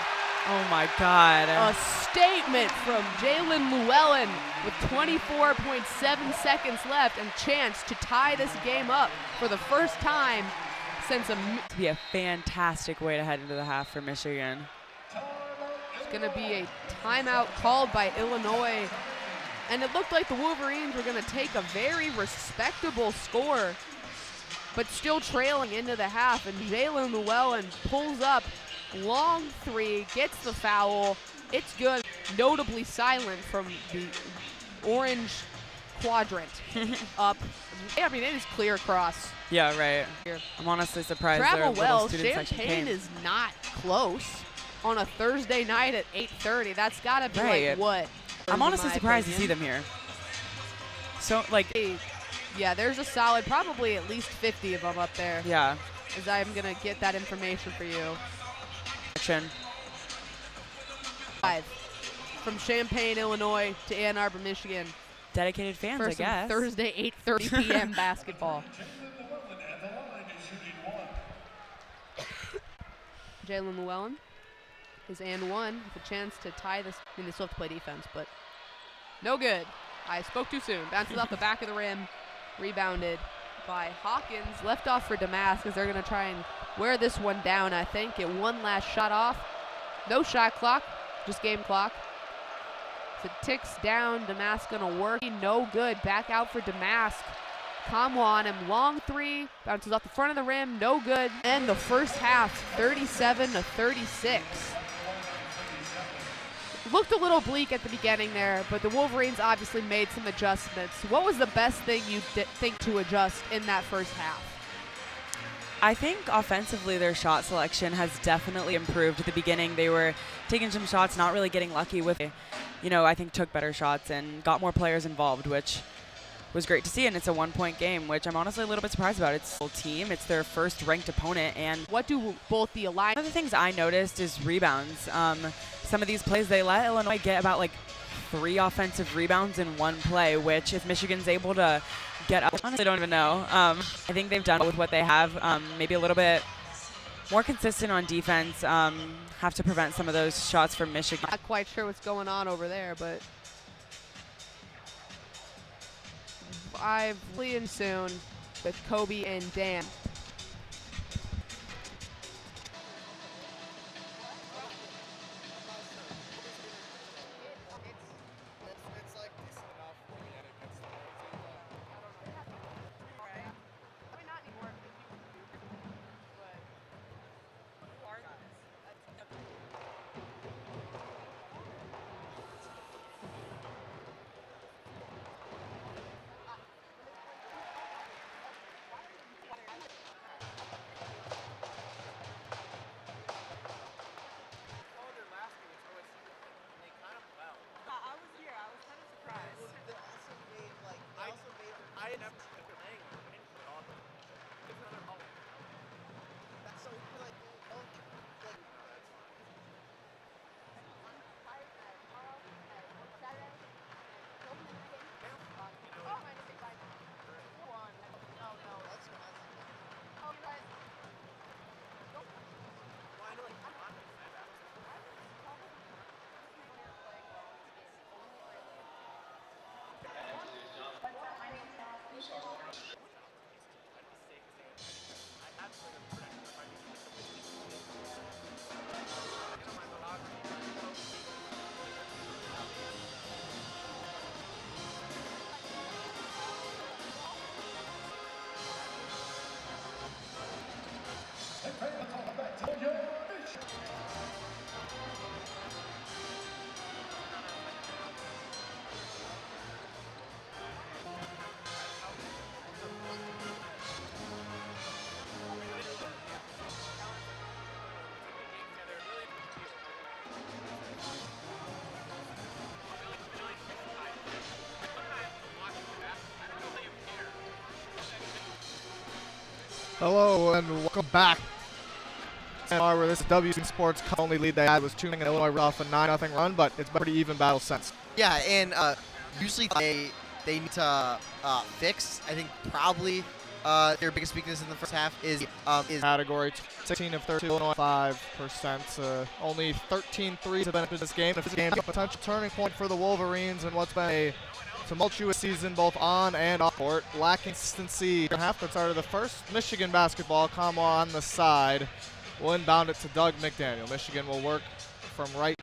Oh, my God. A statement from Jalen Llewellyn with 24.7 seconds left and chance to tie this game up for the first time since To be a fantastic way to head into the half for Michigan. It's going to be a timeout called by Illinois. And it looked like the Wolverines were going to take a very respectable score, but still trailing into the half. And Jalen Llewellyn pulls up, long 3, gets the foul. It's good. Notably silent from the orange quadrant up. I mean, it is clear across. Yeah, right. Here. I'm honestly surprised Travel their well. little student section Champaign came. is not close on a Thursday night at 8:30. That's got to be Right. like what? I'm honestly in my surprised to opinion. see them here. So, like, Yeah, there's a solid, probably at least 50 of them up there. yeah. As I'm going to get that information for you. Action. 5 from Champaign, Illinois to Ann Arbor, Michigan. Dedicated fans, For I some guess. Thursday 8:30 p.m. basketball. Jalen Llewellyn is and one with a chance to tie this. I mean, they still have to play defense, but no good. I spoke too soon. Bounces off the back of the rim. Rebounded by Hawkins, left off for Damask as they're going to try and wear this one down, I think. Get one last shot off. No shot clock, just game clock. So it ticks down, Damask going to work. No good, back out for Damask. Kamwa on him, long three, bounces off the front of the rim, no good. And the first half, 37-36. Looked a little bleak at the beginning there, but the Wolverines obviously made some adjustments. What was the best thing you think to adjust in that first half? I think offensively their shot selection has definitely improved. At the beginning they were taking some shots, not really getting lucky with it. I think took better shots and got more players involved, which was great to see, and it's a 1-point game, which I'm honestly a little bit surprised about. It's a full team, it's their first ranked opponent, and what do both the Illini? One of the things I noticed is rebounds. Some of these plays, they let Illinois get about like 3 offensive rebounds in one play, which if Michigan's able to get up, honestly don't even know. I think they've done with what they have, maybe a little bit more consistent on defense, have to prevent some of those shots from Michigan. Not quite sure what's going on over there, but in soon with Coby and Dan. Hello and welcome back. This is WCBN Sports. The only lead they had was 2-0, and Illinois ran off a 9-0 run, but it's been a pretty even battle since. Yeah, and usually they need to fix. I think probably their biggest weakness in the first half is category 16 of 30, Illinois 5%. Only 13 threes have been into this game. If this game is a potential turning point for the Wolverines in what's been a tumultuous season both on and off court. Lacking consistency. Half the start of the first Michigan basketball. Kamwa on the side will inbound it to Doug McDaniel. Michigan will work from right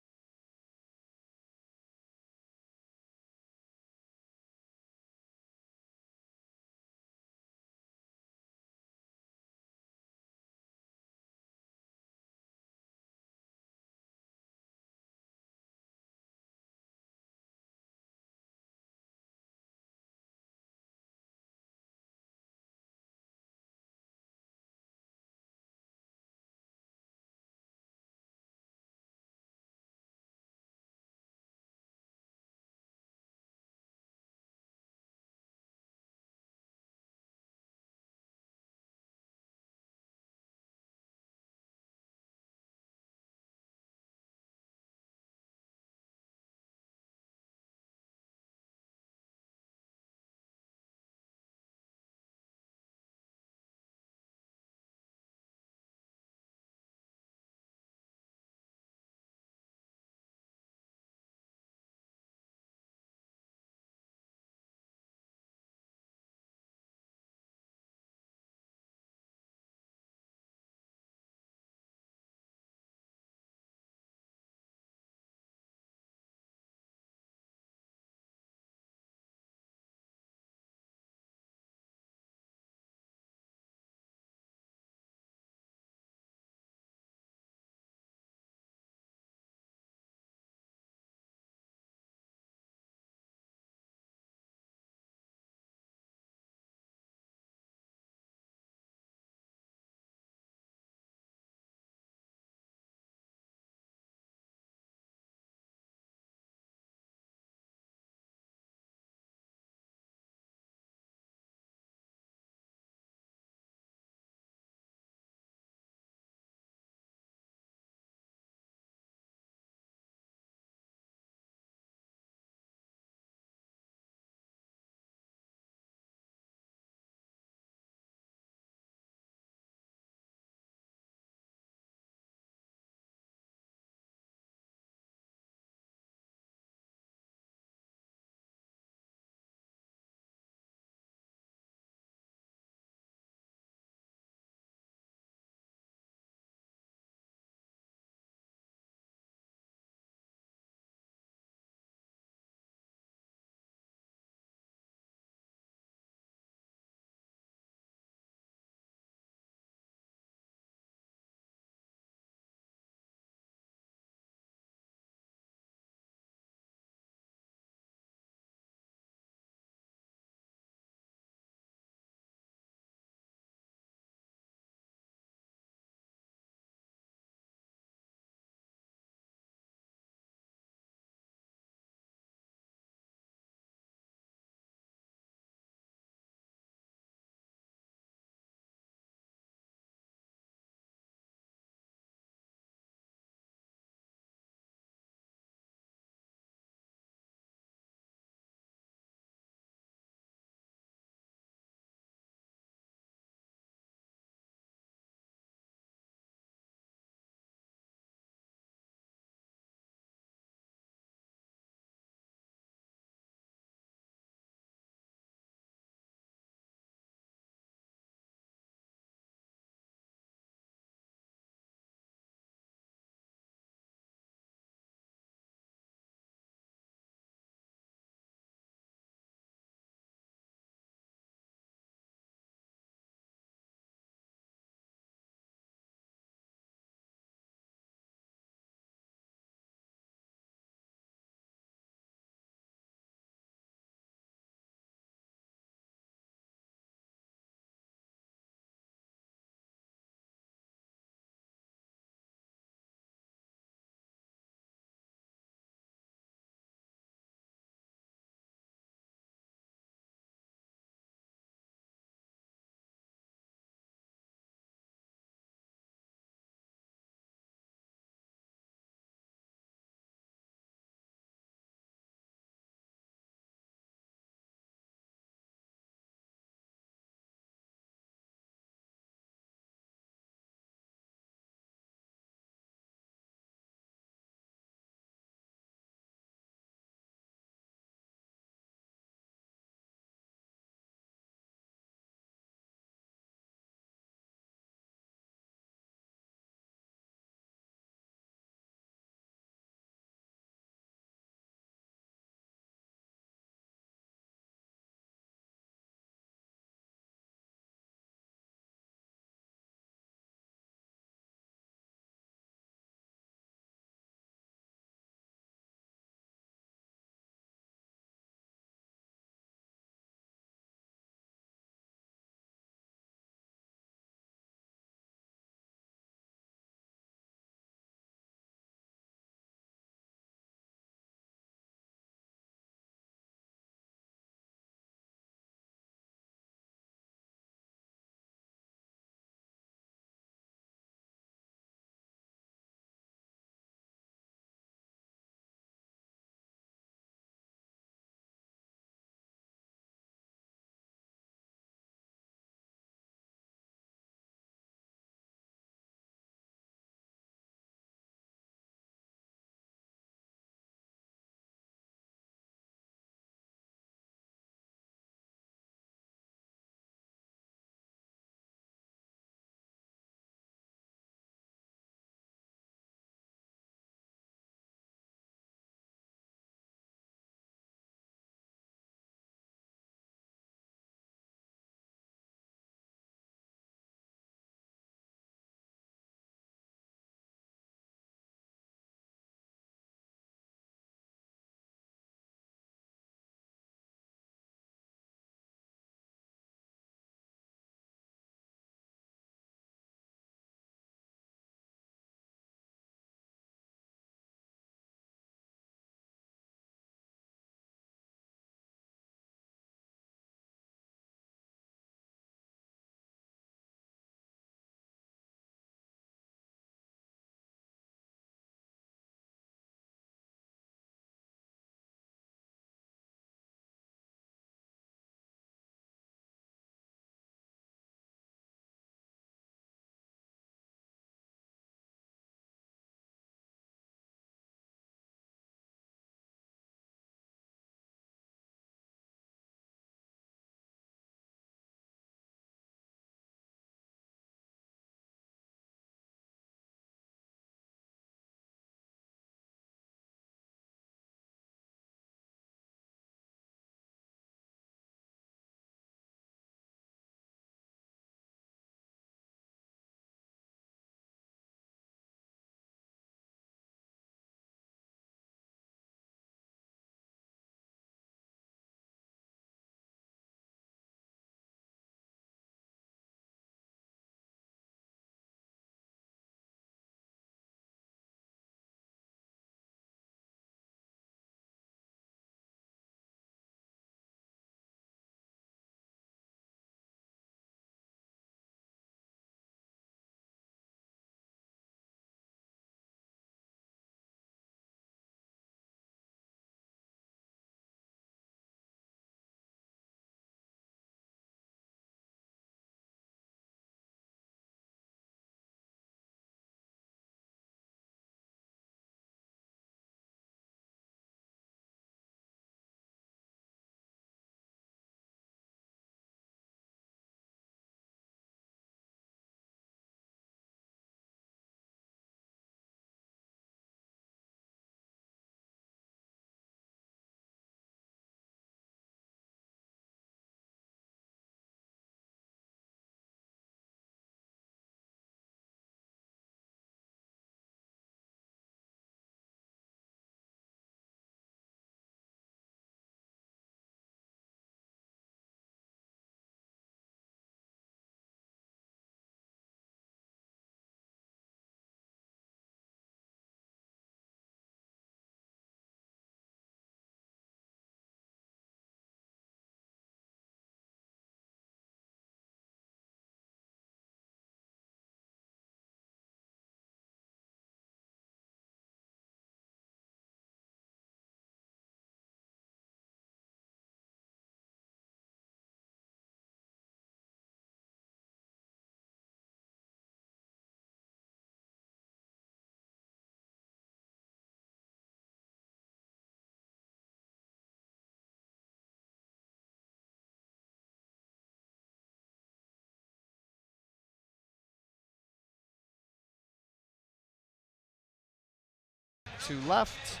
2 left.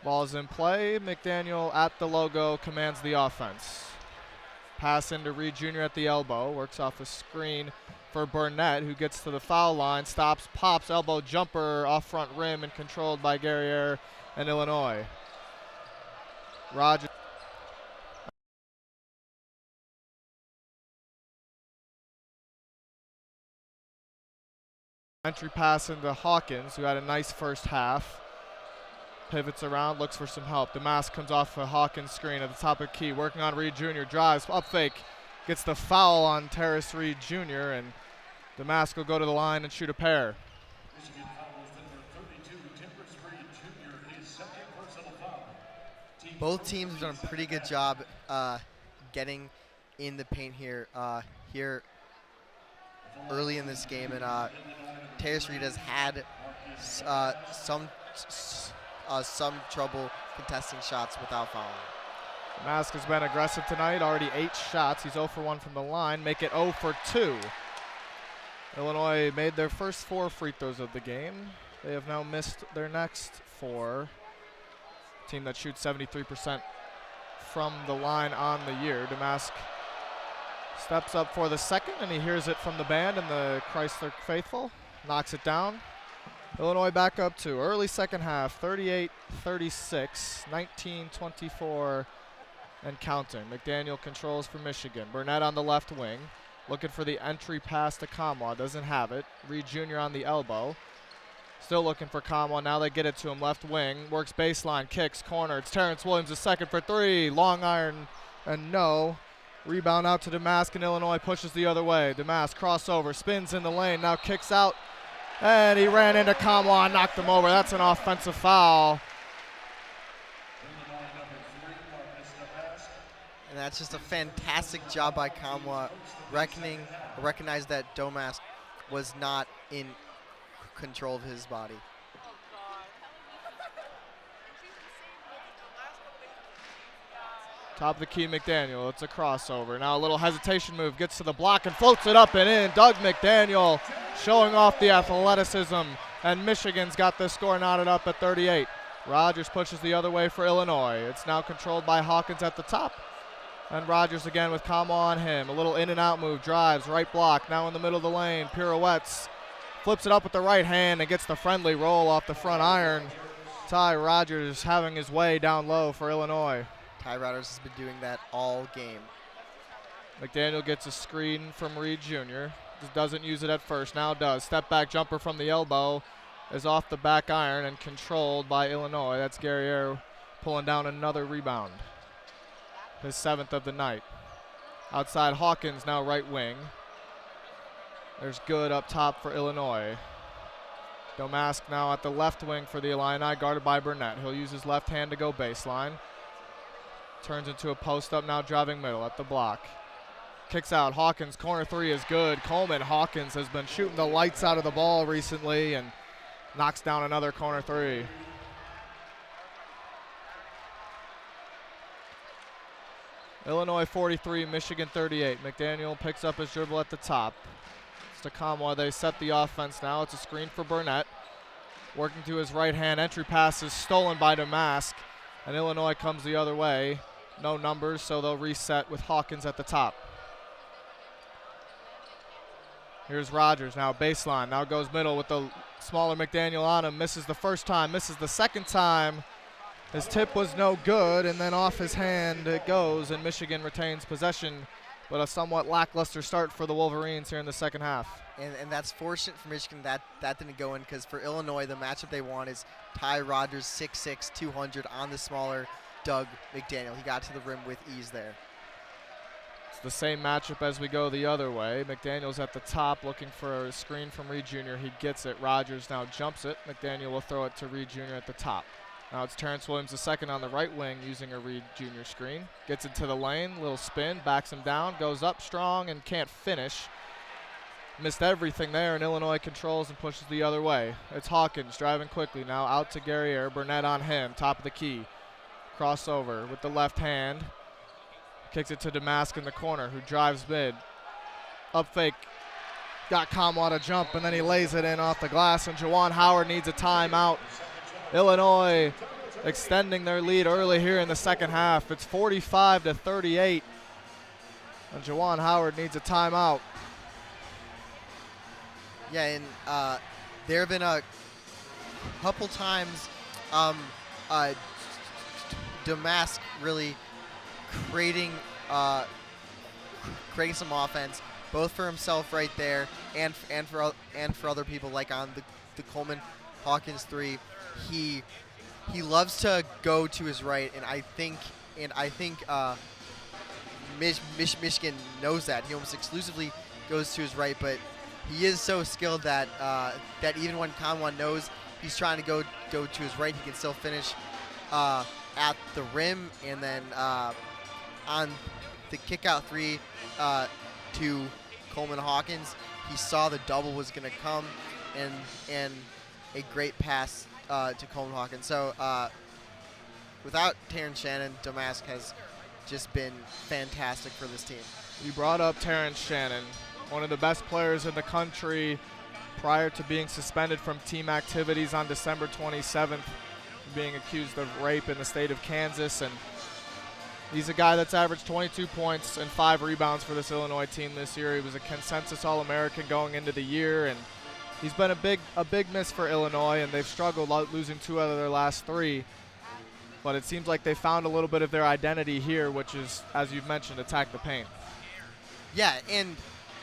Ball's in play. McDaniel at the logo commands the offense. Pass into Reed Jr. at the elbow. Works off a screen for Burnett, who gets to the foul line. Stops, pops, elbow jumper off front rim and controlled by Guerriere and Illinois. Rogers. Entry pass into Hawkins, who had a nice first half. Pivots around, looks for some help. Damask comes off a Hawkins screen at the top of the key, working on Reed Jr. Drives, up fake, gets the foul on Terrace Reed Jr., and Damask will go to the line and shoot a pair. Michigan fouls number 32, Terrace Reed Jr., his second personal foul. Both teams have done a pretty good job getting in the paint here early in this game, and Terrace Reed has had some trouble contesting shots without fouling. Damask has been aggressive tonight, already 8 shots. He's 0 for 1 from the line, make it 0 for 2. Illinois made their first 4 free throws of the game. They have now missed their next 4. Team that shoots 73% from the line on the year. Damask steps up for the second, and he hears it from the band and the Crisler faithful. Knocks it down. Illinois back up 2. Early second half, 38-36, 19-24, and counting. McDaniel controls for Michigan. Burnett on the left wing, looking for the entry pass to Kamwa. Doesn't have it. Reed Jr. on the elbow. Still looking for Kamwa. Now they get it to him. Left wing. Works baseline. Kicks. Corner. It's Terrence Williams, the second for 3. Long iron and no. Rebound out to Damask, and Illinois pushes the other way. Damask crossover. Spins in the lane. Now kicks out. And he ran into Kamwa and knocked him over. That's an offensive foul. And that's just a fantastic job by Kamwa, recognize that Damask was not in control of his body. Top of the key, McDaniel. It's a crossover. Now a little hesitation move. Gets to the block and floats it up and in. Doug McDaniel showing off the athleticism. And Michigan's got this score knotted up at 38. Rogers pushes the other way for Illinois. It's now controlled by Hawkins at the top. And Rogers again with Kamwa on him. A little in and out move. Drives, right block. Now in the middle of the lane. Pirouettes. Flips it up with the right hand and gets the friendly roll off the front iron. Ty Rogers having his way down low for Illinois. Ty Rogers has been doing that all game. McDaniel gets a screen from Reed Jr. Just doesn't use it at first, now does. Step back jumper from the elbow is off the back iron and controlled by Illinois. That's Guerriere pulling down another rebound. His 7th of the night. Outside Hawkins, now right wing. There's Good up top for Illinois. Damask now at the left wing for the Illini, guarded by Burnett. He'll use his left hand to go baseline. Turns into a post up now, driving middle at the block. Kicks out. Hawkins, corner 3 is good. Coleman Hawkins has been shooting the lights out of the ball recently and knocks down another corner 3. Illinois 43, Michigan 38. McDaniel picks up his dribble at the top. It's to Kamwa. They set the offense now. It's a screen for Burnett. Working to his right hand. Entry pass is stolen by Damask. And Illinois comes the other way. No numbers, so they'll reset with Hawkins at the top. Here's Rogers, now baseline. Now goes middle with the smaller McDaniel on him. Misses the first time, misses the second time. His tip was no good, and then off his hand it goes, and Michigan retains possession. But a somewhat lackluster start for the Wolverines here in the second half. And that's fortunate for Michigan that didn't go in, because for Illinois, the matchup they want is Ty Rogers, 6'6", 200 on the smaller Doug McDaniel. He got to the rim with ease there. It's the same matchup as we go the other way. McDaniel's at the top looking for a screen from Reed Jr. He gets it. Rogers now jumps it. McDaniel will throw it to Reed Jr. at the top. Now it's Terrence Williams the second on the right wing using a Reed Jr. screen. Gets into the lane, little spin, backs him down, goes up strong and can't finish. Missed everything there, and Illinois controls and pushes the other way. It's Hawkins driving quickly now out to Guerriere. Burnett on him, top of the key. Crossover with the left hand. Kicks it to Damask in the corner, who drives mid. Up fake. got Kamwa to jump, and then he lays it in off the glass, and Juwan Howard needs a timeout. Illinois extending their lead early here in the second half. It's 45-38, and Juwan Howard needs a timeout. Yeah, and there have been a couple times Damask really creating some offense, both for himself right there and for other people, like on the Coleman Hawkins three. He loves to go to his right, and I think Michigan knows that. He almost exclusively goes to his right, but he is so skilled that that even when Kamwa knows he's trying to go to his right, he can still finish at the rim, and then on the kick-out three to Coleman Hawkins, he saw the double was going to come, and a great pass to Coleman Hawkins. So without Terrence Shannon, Damask has just been fantastic for this team. You brought up Terrence Shannon, one of the best players in the country prior to being suspended from team activities on December 27th, being accused of rape in the state of Kansas. And he's a guy that's averaged 22 points and 5 rebounds for this Illinois team this year. He was a consensus All-American going into the year, and he's been a big miss for Illinois, and they've struggled losing 2 out of their last 3. But it seems like they found a little bit of their identity here, which is, as you've mentioned, attack the paint. Yeah, and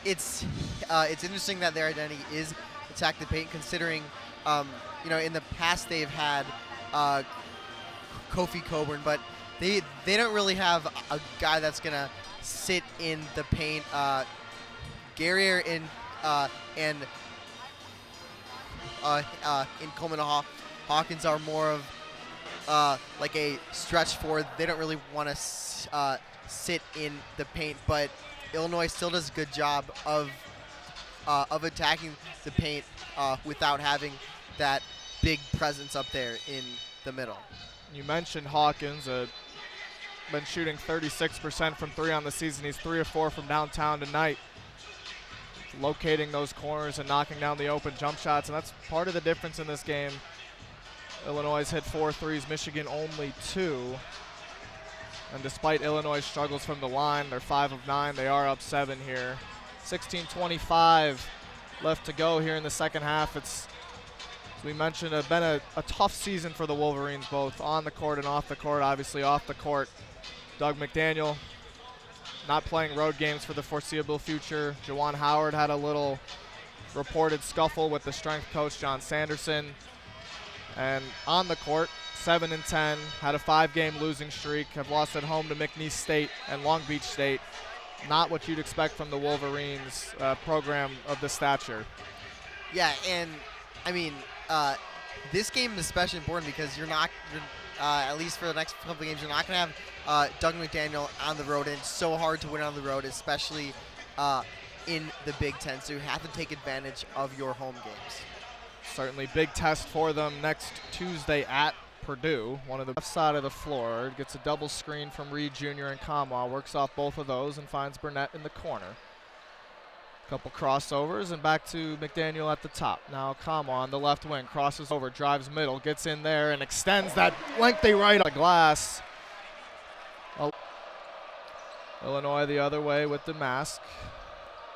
it's interesting that their identity is attack the paint, considering in the past they've had Kofi Coburn, but they don't really have a guy that's gonna sit in the paint. Guerrier and Coleman Hawkins are more of like a stretch forward. They don't really want to sit in the paint, but Illinois still does a good job of attacking the paint without having that big presence up there in the middle. You mentioned Hawkins, been shooting 36% from 3 on the season. He's 3 of 4 from downtown tonight, locating those corners and knocking down the open jump shots, and that's part of the difference in this game. Illinois has hit 4 threes, Michigan only 2. And despite Illinois' struggles from the line, they're 5 of 9. They are up 7 here. 16:25 left to go here in the second half. It's, as we mentioned, been a tough season for the Wolverines, both on the court and off the court. Obviously off the court, Doug McDaniel not playing road games for the foreseeable future. Juwan Howard had a little reported scuffle with the strength coach, John Sanderson. And on the court, 7-10, had a 5-game losing streak, have lost at home to McNeese State and Long Beach State. Not what you'd expect from the Wolverines program of this stature. Yeah, and I mean, this game is especially important because you're at least for the next couple of games, you're not going to have Doug McDaniel on the road, and it's so hard to win on the road, especially in the Big Ten, so you have to take advantage of your home games. Certainly big test for them next Tuesday at Purdue. One of the left side of the floor, gets a double screen from Reed Jr. and Kamwa, works off both of those and finds Burnett in the corner. Couple crossovers and back to McDaniel at the top. Now Kamwa on the left wing, crosses over, drives middle, gets in there and extends that lengthy right on the glass. Illinois the other way with Damask.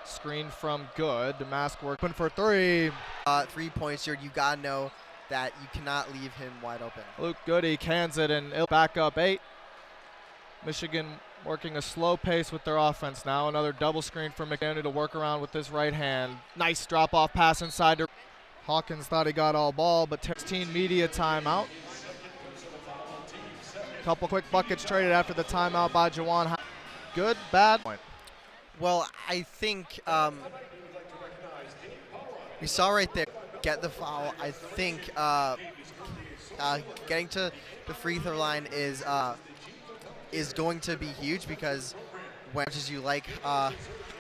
Screen from Good. Damask working for 3. 3 points here. You got to know that you cannot leave him wide open. Luke Goody cans it and back up 8. Michigan working a slow pace with their offense now. Another double screen for McDaniel to work around with his right hand. Nice drop-off pass inside to Hawkins. Thought he got all ball, but 16 media timeout. Couple quick buckets traded after the timeout by Juwan. Good, bad. Well, I think we saw right there, get the foul. I think getting to the free throw line is going to be huge, because when much as you like,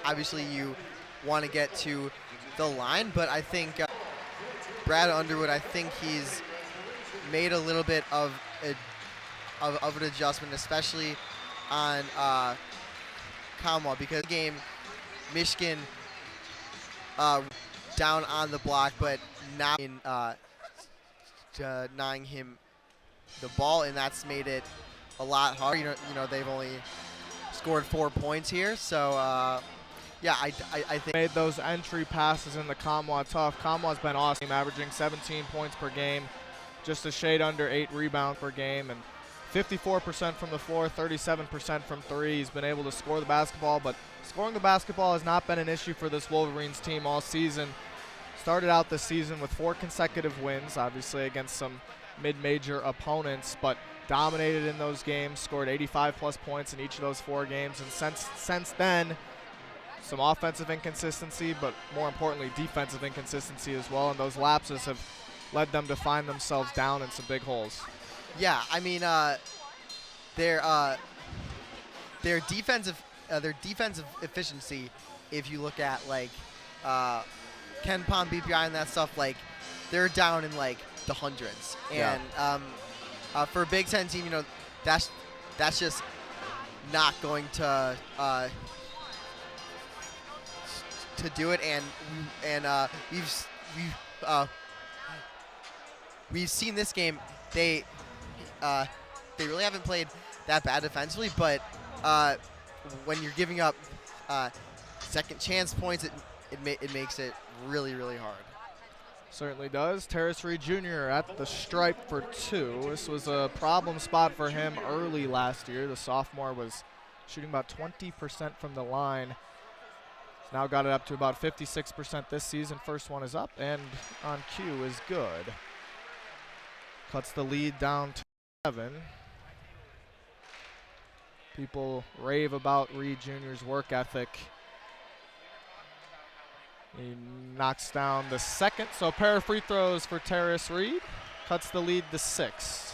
obviously you want to get to the line, but I think Brad Underwood, I think he's made a little bit of an adjustment, especially on Kamwa, because the game Michigan down on the block, but not in denying him the ball, and that's made it a lot harder. You know they've only scored 4 points here, so yeah, I think made those entry passes in the Kamwa tough. Kamwa's been awesome, averaging 17 points per game, just a shade under 8 rebounds per game, and 54% from the floor, 37% from three. He's been able to score the basketball, but scoring the basketball has not been an issue for this Wolverines team all season. Started out the season with 4 consecutive wins, obviously against some mid-major opponents, but dominated in those games, scored 85-plus points in each of those 4 games, and since then, some offensive inconsistency, but more importantly, defensive inconsistency as well, and those lapses have led them to find themselves down in some big holes. Yeah, I mean, their defensive efficiency, if you look at like Ken Pom, BPI, and that stuff, like they're down in like the hundreds, and for a Big Ten team, you know, that's just not going to do it, and we've seen this game. They really haven't played that bad defensively, but when you're giving up second chance points, it makes it really, really hard. Certainly does. Terrace Reed Jr. at the stripe for 2. This was a problem spot for him early last year. The sophomore was shooting about 20% from the line. He's now got it up to about 56% this season. First one is up, and on cue is good. Cuts the lead down to 7. People rave about Reed Jr.'s work ethic. He knocks down the second, so a pair of free throws for Terrace Reed. Cuts the lead to 6.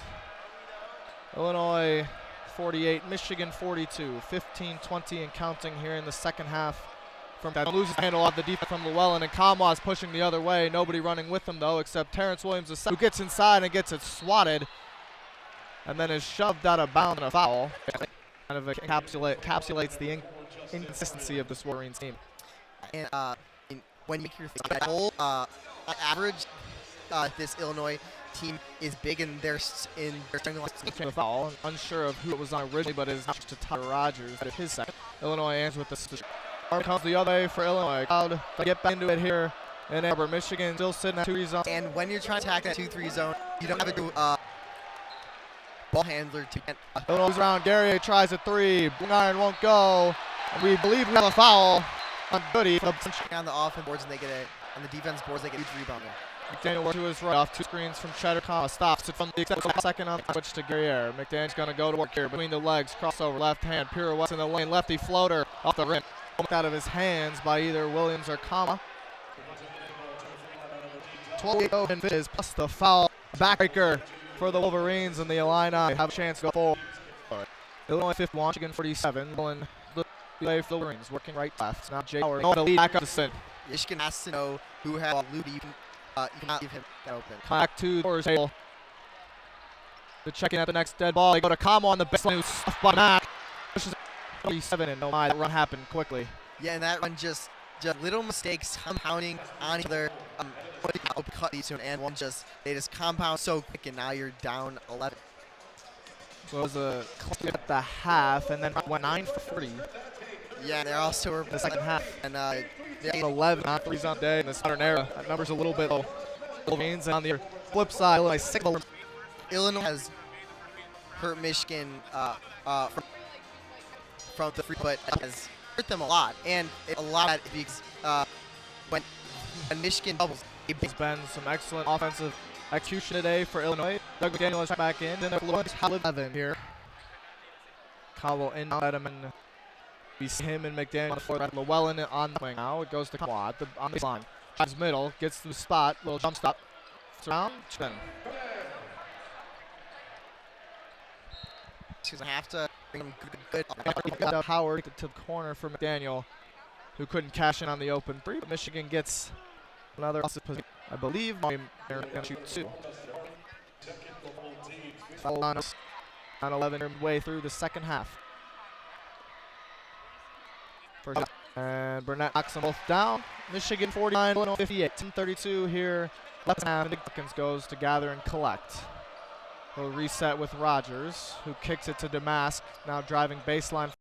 Illinois 48, Michigan 42. 15-20 and counting here in the second half. From loses the handle off the defense from Llewellyn, and Kamwa's pushing the other way. Nobody running with him though, except Terrence Williams, who gets inside and gets it swatted, and then is shoved out of bounds and a foul. Kind of encapsulates the inconsistency of this Wolverines team. And when you make your whole average, this Illinois team is big in their the foul. Unsure of who it was on originally, but it is to Tyler Rogers. That is his second. Illinois ends with the. Comes the other way for Illinois. Crowd to get back into it here in Amber. Michigan still sitting at 2-3 zone. And when you're trying to attack that 2-3 zone, you don't have a ball handler to get. Illinois around. Guerrier tries a 3. Iron won't go. And we believe we have a foul on Goody. On the offense boards, and they get it. On the defense boards, they get a huge rebound. McDaniel works to his right off 2 screens from Cheddar. Stops it from the second on the switch to Guerrier. McDaniel's going to go to work here between the legs. Crossover left hand. Pirouette in the lane. Lefty floater off the rim. Out of his hands by either Williams or Kama. 12 and is plus the foul. Backbreaker for the Wolverines, and the Illini have a chance to go forward. Illinois 51, Michigan 47. Going the play for the Wolverines, working right left. Now Jay Howard going to lead back up to Sin. Michigan has to know who has Ludi. You cannot leave him open. Back to the table. The check in at the next dead ball. They go to Kama on the baseline, who's stuffed by Mack. Pushes 37, and that run happened quickly. Yeah, and that run just little mistakes compounding on each other. Cut these two, and one they just compound so quick, and now you're down 11. So it was a clip at the half, and then went 9 for 40. Yeah, they're also were the second half, and 11 on threes on day in this modern era. That number's a little bit low. Wolverines on the flip side, Illinois has hurt Michigan from the free, but has hurt them a lot, and a lot because when Michigan doubles. There's been some excellent offensive execution today for Illinois. Doug McDaniel is back in, and Florence 11 here. Cowell in at him, and we see him and McDaniel for that. Llewellyn on the wing now. It goes to Quad on the line. Tries middle, gets to the spot, little jump stop. Around, spin. She's gonna have to bring him good. Got Howard to the corner for McDaniel, who couldn't cash in on the open 3. But Michigan gets another, I believe, they're gonna shoot 2. Foul on 11 way through the second half. First And Burnett knocks them both down. Michigan 49, Illinois 58. 10:32 here. Left half. Nick Dawkins goes to gather and collect. He'll reset with Rogers, who kicks it to Damask, now driving baseline.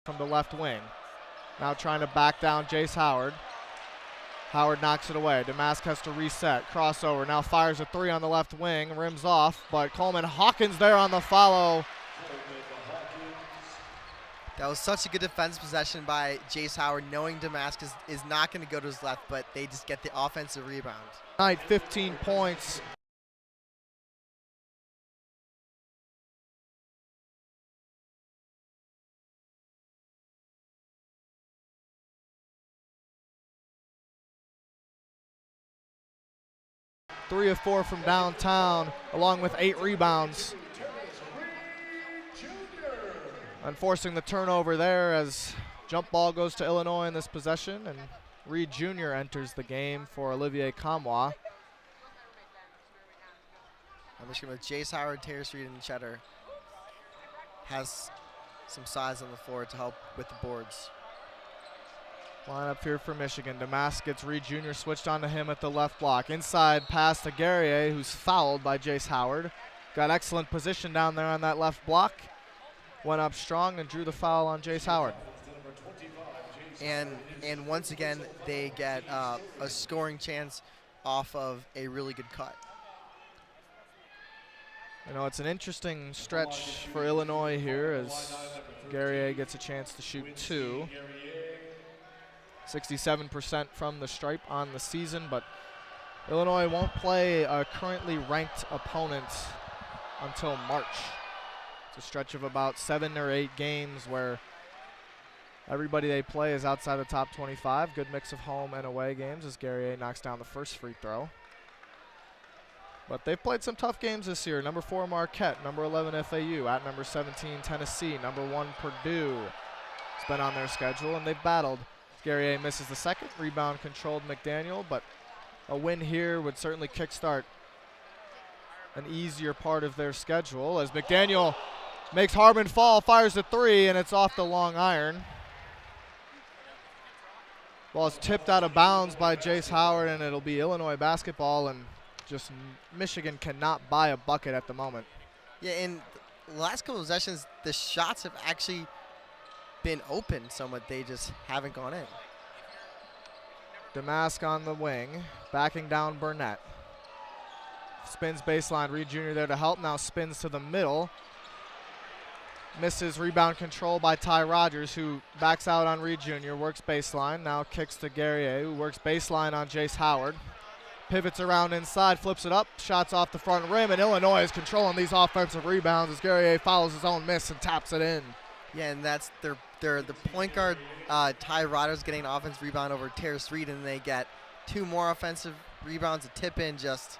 from the left wing. Now trying to back down Jace Howard. Howard knocks it away. Damask has to reset. Crossover. Now fires a three on the left wing. Rims off, but Coleman Hawkins there on the follow. That was such a good defense possession by Jace Howard, knowing Damask is not going to go to his left, but they just get the offensive rebound. 15 points. Three of four from downtown, along with 8 rebounds. Enforcing the turnover there as jump ball goes to Illinois in this possession, and Reed Jr. enters the game for Olivier Comwa. Michigan with Jace Howard, Terrace Reed, and Cheddar has some size on the floor to help with the boards. Lineup here for Michigan. Damask gets Reed Jr. switched onto him at the left block. Inside pass to Guerrier, who's fouled by Jace Howard. Got excellent position down there on that left block. Went up strong and drew the foul on Jace Howard. And once again, they get a scoring chance off of a really good cut. You know, it's an interesting stretch for Illinois here as Guerrier gets a chance to shoot 2. 67% from the stripe on the season, but Illinois won't play a currently ranked opponent until March. It's a stretch of about 7 or 8 games where everybody they play is outside the top 25. Good mix of home and away games as Guerrier knocks down the first free throw. But they've played some tough games this year. Number 4 Marquette, number 11 FAU, at number 17 Tennessee, number 1 Purdue. It's been on their schedule and they've battled. Guerrier misses the second. Rebound controlled McDaniel, but a win here would certainly kickstart an easier part of their schedule as McDaniel makes Harmon fall, fires a 3, and it's off the long iron. Ball is tipped out of bounds by Jace Howard, and it'll be Illinois basketball, and just Michigan cannot buy a bucket at the moment. Yeah, in the last couple of possessions, the shots have actually been open somewhat. They just haven't gone in. Damask on the wing, backing down Burnett. Spins baseline, Reed Jr. there to help, now spins to the middle. Misses rebound control by Ty Rogers, who backs out on Reed Jr., works baseline, now kicks to Guerrier, who works baseline on Jace Howard. Pivots around inside, flips it up, shots off the front rim, and Illinois is controlling these offensive rebounds as Guerrier follows his own miss and taps it in. Yeah, and that's the point guard, Ty Rogers, getting an offensive rebound over Terrace Reed, and they get 2 more offensive rebounds, a tip in. Just,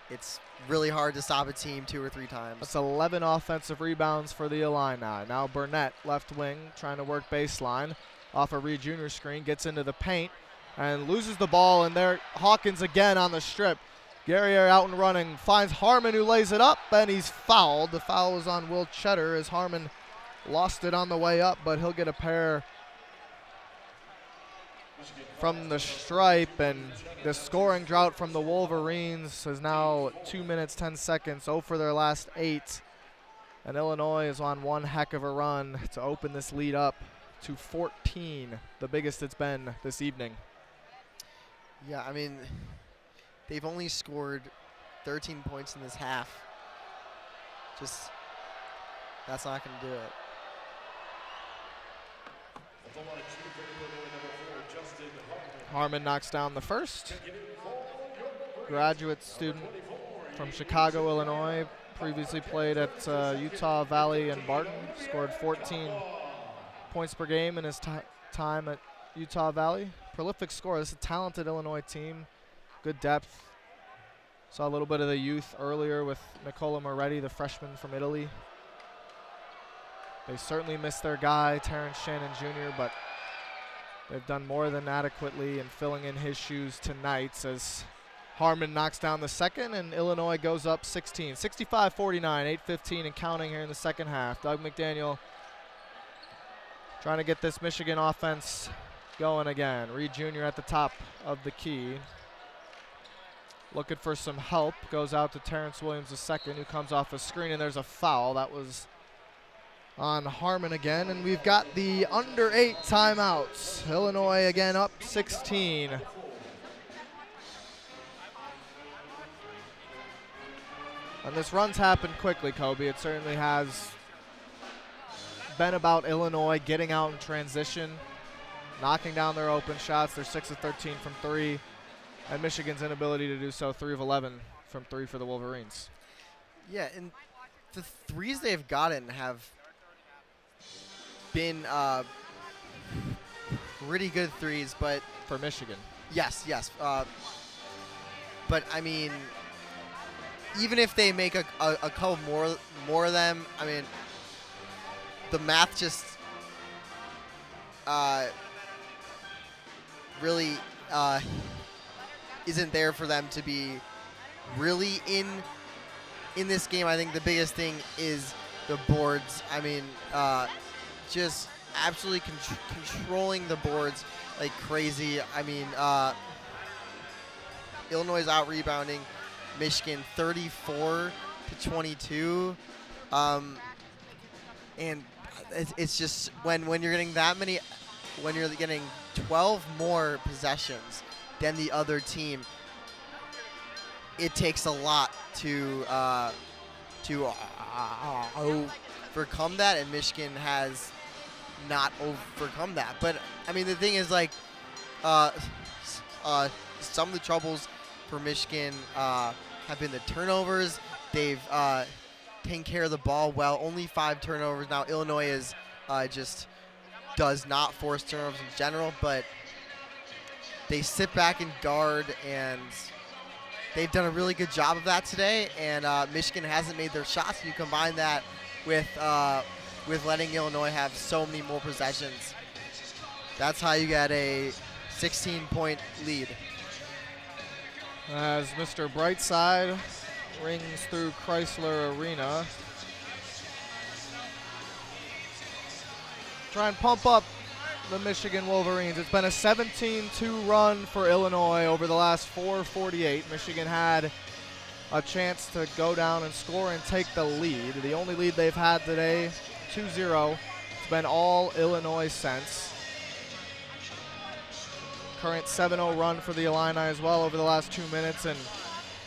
it's really hard to stop a team 2 or 3 times. That's 11 offensive rebounds for the Illini. Now Burnett, left wing, trying to work baseline. Off a Reed Jr. screen, gets into the paint and loses the ball, and there Hawkins again on the strip. Guerrier out and running, finds Harmon, who lays it up, and he's fouled. The foul is on Will Cheddar as Harmon lost it on the way up, but he'll get a pair from the stripe, and the scoring drought from the Wolverines is now 2 minutes, 10 seconds, 0 for their last 8. And Illinois is on one heck of a run to open this lead up to 14, the biggest it's been this evening. Yeah, I mean, they've only scored 13 points in this half. Just, that's not going to do it. Harmon knocks down the first. Graduate student from Chicago, Illinois. Previously played at Utah Valley and Barton. Scored 14 points per game in his time at Utah Valley. Prolific scorer. This is a talented Illinois team. Good depth. Saw a little bit of the youth earlier with Nicola Moretti, the freshman from Italy. They certainly missed their guy, Terrence Shannon Jr., but they've done more than adequately in filling in his shoes tonight as Harmon knocks down the second, and Illinois goes up 16. 65-49, 8:15 and counting here in the second half. Doug McDaniel trying to get this Michigan offense going again. Reed Jr. at the top of the key. Looking for some help. Goes out to Terrence Williams II, who comes off a screen, and there's a foul. That was on Harmon again, and we've got the under 8 timeouts. Illinois again up 16. And this run's happened quickly, Coby. It certainly has been about Illinois getting out in transition, knocking down their open shots. They're 6 of 13 from 3, and Michigan's inability to do so, 3 of 11 from 3 for the Wolverines. Yeah, and the threes they've gotten have been pretty good threes, but For Michigan. yes. But I mean, even if they make a couple more of them, I mean, the math just really isn't there for them to be really in this game. I think the biggest thing is the boards. I mean, just absolutely controlling the boards like crazy. I mean, Illinois is out rebounding Michigan 34-22, and it's just when you're getting that many, when you're getting 12 more possessions than the other team, it takes a lot to overcome that, and Michigan has not overcome that. But I mean, the thing is, like, some of the troubles for Michigan have been the turnovers. They've taken care of the ball well. Only 5 turnovers. Now Illinois is just does not force turnovers in general, but they sit back and guard, and they've done a really good job of that today. And Michigan hasn't made their shots. You combine that with letting Illinois have so many more possessions. That's how you get a 16-point lead. As Mr. Brightside rings through Crisler Arena. Try and pump up the Michigan Wolverines. It's been a 17-2 run for Illinois over the last 4:48. Michigan had a chance to go down and score and take the lead. The only lead they've had today, 2-0. It's been all Illinois since. Current 7-0 run for the Illini as well over the last 2 minutes, and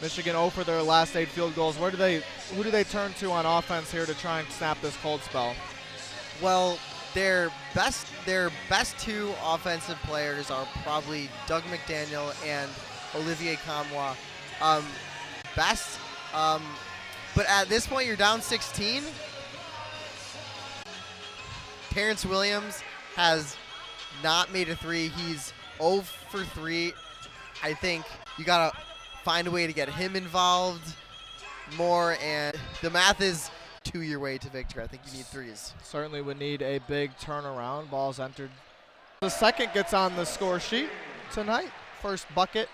Michigan 0 for their last 8 field goals. Who do they turn to on offense here to try and snap this cold spell? Well, their best 2 offensive players are probably Doug McDaniel and Olivier Kamwa. But at this point, you're down 16. Terrence Williams has not made a 3. He's 0 for 3. I think you gotta find a way to get him involved more, and the math is 2 your way to victory. I think you need 3s. Certainly would need a big turnaround. Ball's entered. The second gets on the score sheet tonight. First bucket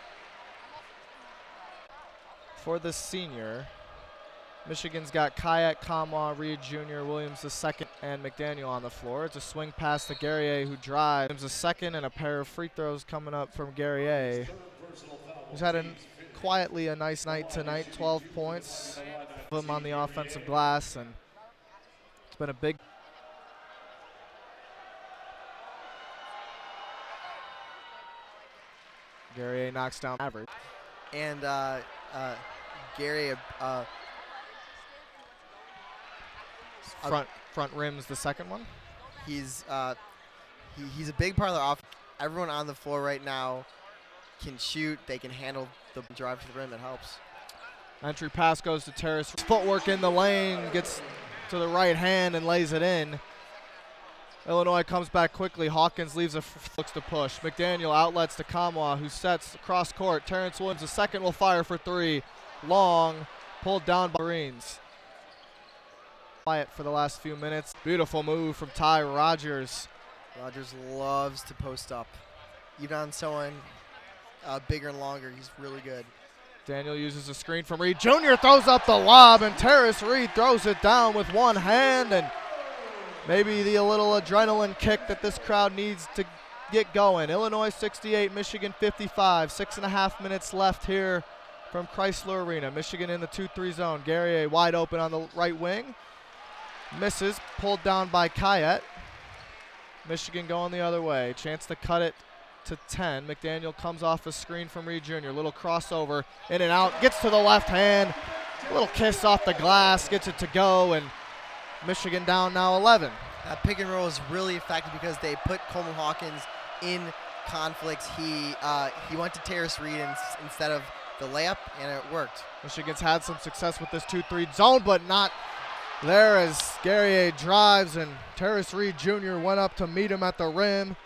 for the senior. Michigan's got Kayak, Kamwa, Reed Jr., Williams the second, and McDaniel on the floor. It's a swing pass to Guerrier, who drives. Williams the second, and a pair of free throws coming up from Guerrier, who's had quietly a nice night tonight. 12 points of them on the offensive glass, and it's been a big. Guerrier knocks down average. And Gary, front rims the second one. he's a big part of the offense. Everyone on the floor right now can shoot. They can handle the drive to the rim. It helps. Entry pass goes to Terrace. Footwork in the lane, gets to the right hand and lays it in. Illinois comes back quickly. Hawkins looks to push. McDaniel outlets to Kamwa, who sets across court. Terrence Williams, the second, will fire for 3. Long, pulled down by Marines. Quiet for the last few minutes. Beautiful move from Ty Rogers. Rogers loves to post up. Even on someone bigger and longer, he's really good. Daniel uses a screen from Reed. Jr. throws up the lob, and Terrace Reed throws it down with one hand, and maybe the little adrenaline kick that this crowd needs to get going. Illinois 68, Michigan 55. 6.5 minutes left here from Crisler Arena. Michigan in the 2-3 zone. Guerrier wide open on the right wing. Misses, pulled down by Kayet. Michigan going the other way. Chance to cut it to 10. McDaniel comes off a screen from Reed Jr. Little crossover, in and out, gets to the left hand. A little kiss off the glass, gets it to go, and Michigan down now 11. That pick and roll is really effective because they put Coleman Hawkins in conflicts. He went to Terrace Reed instead of the layup, and it worked. Michigan's had some success with this 2-3 zone, but not there as Guerrier drives, and Terrace Reed Jr. went up to meet him at the rim.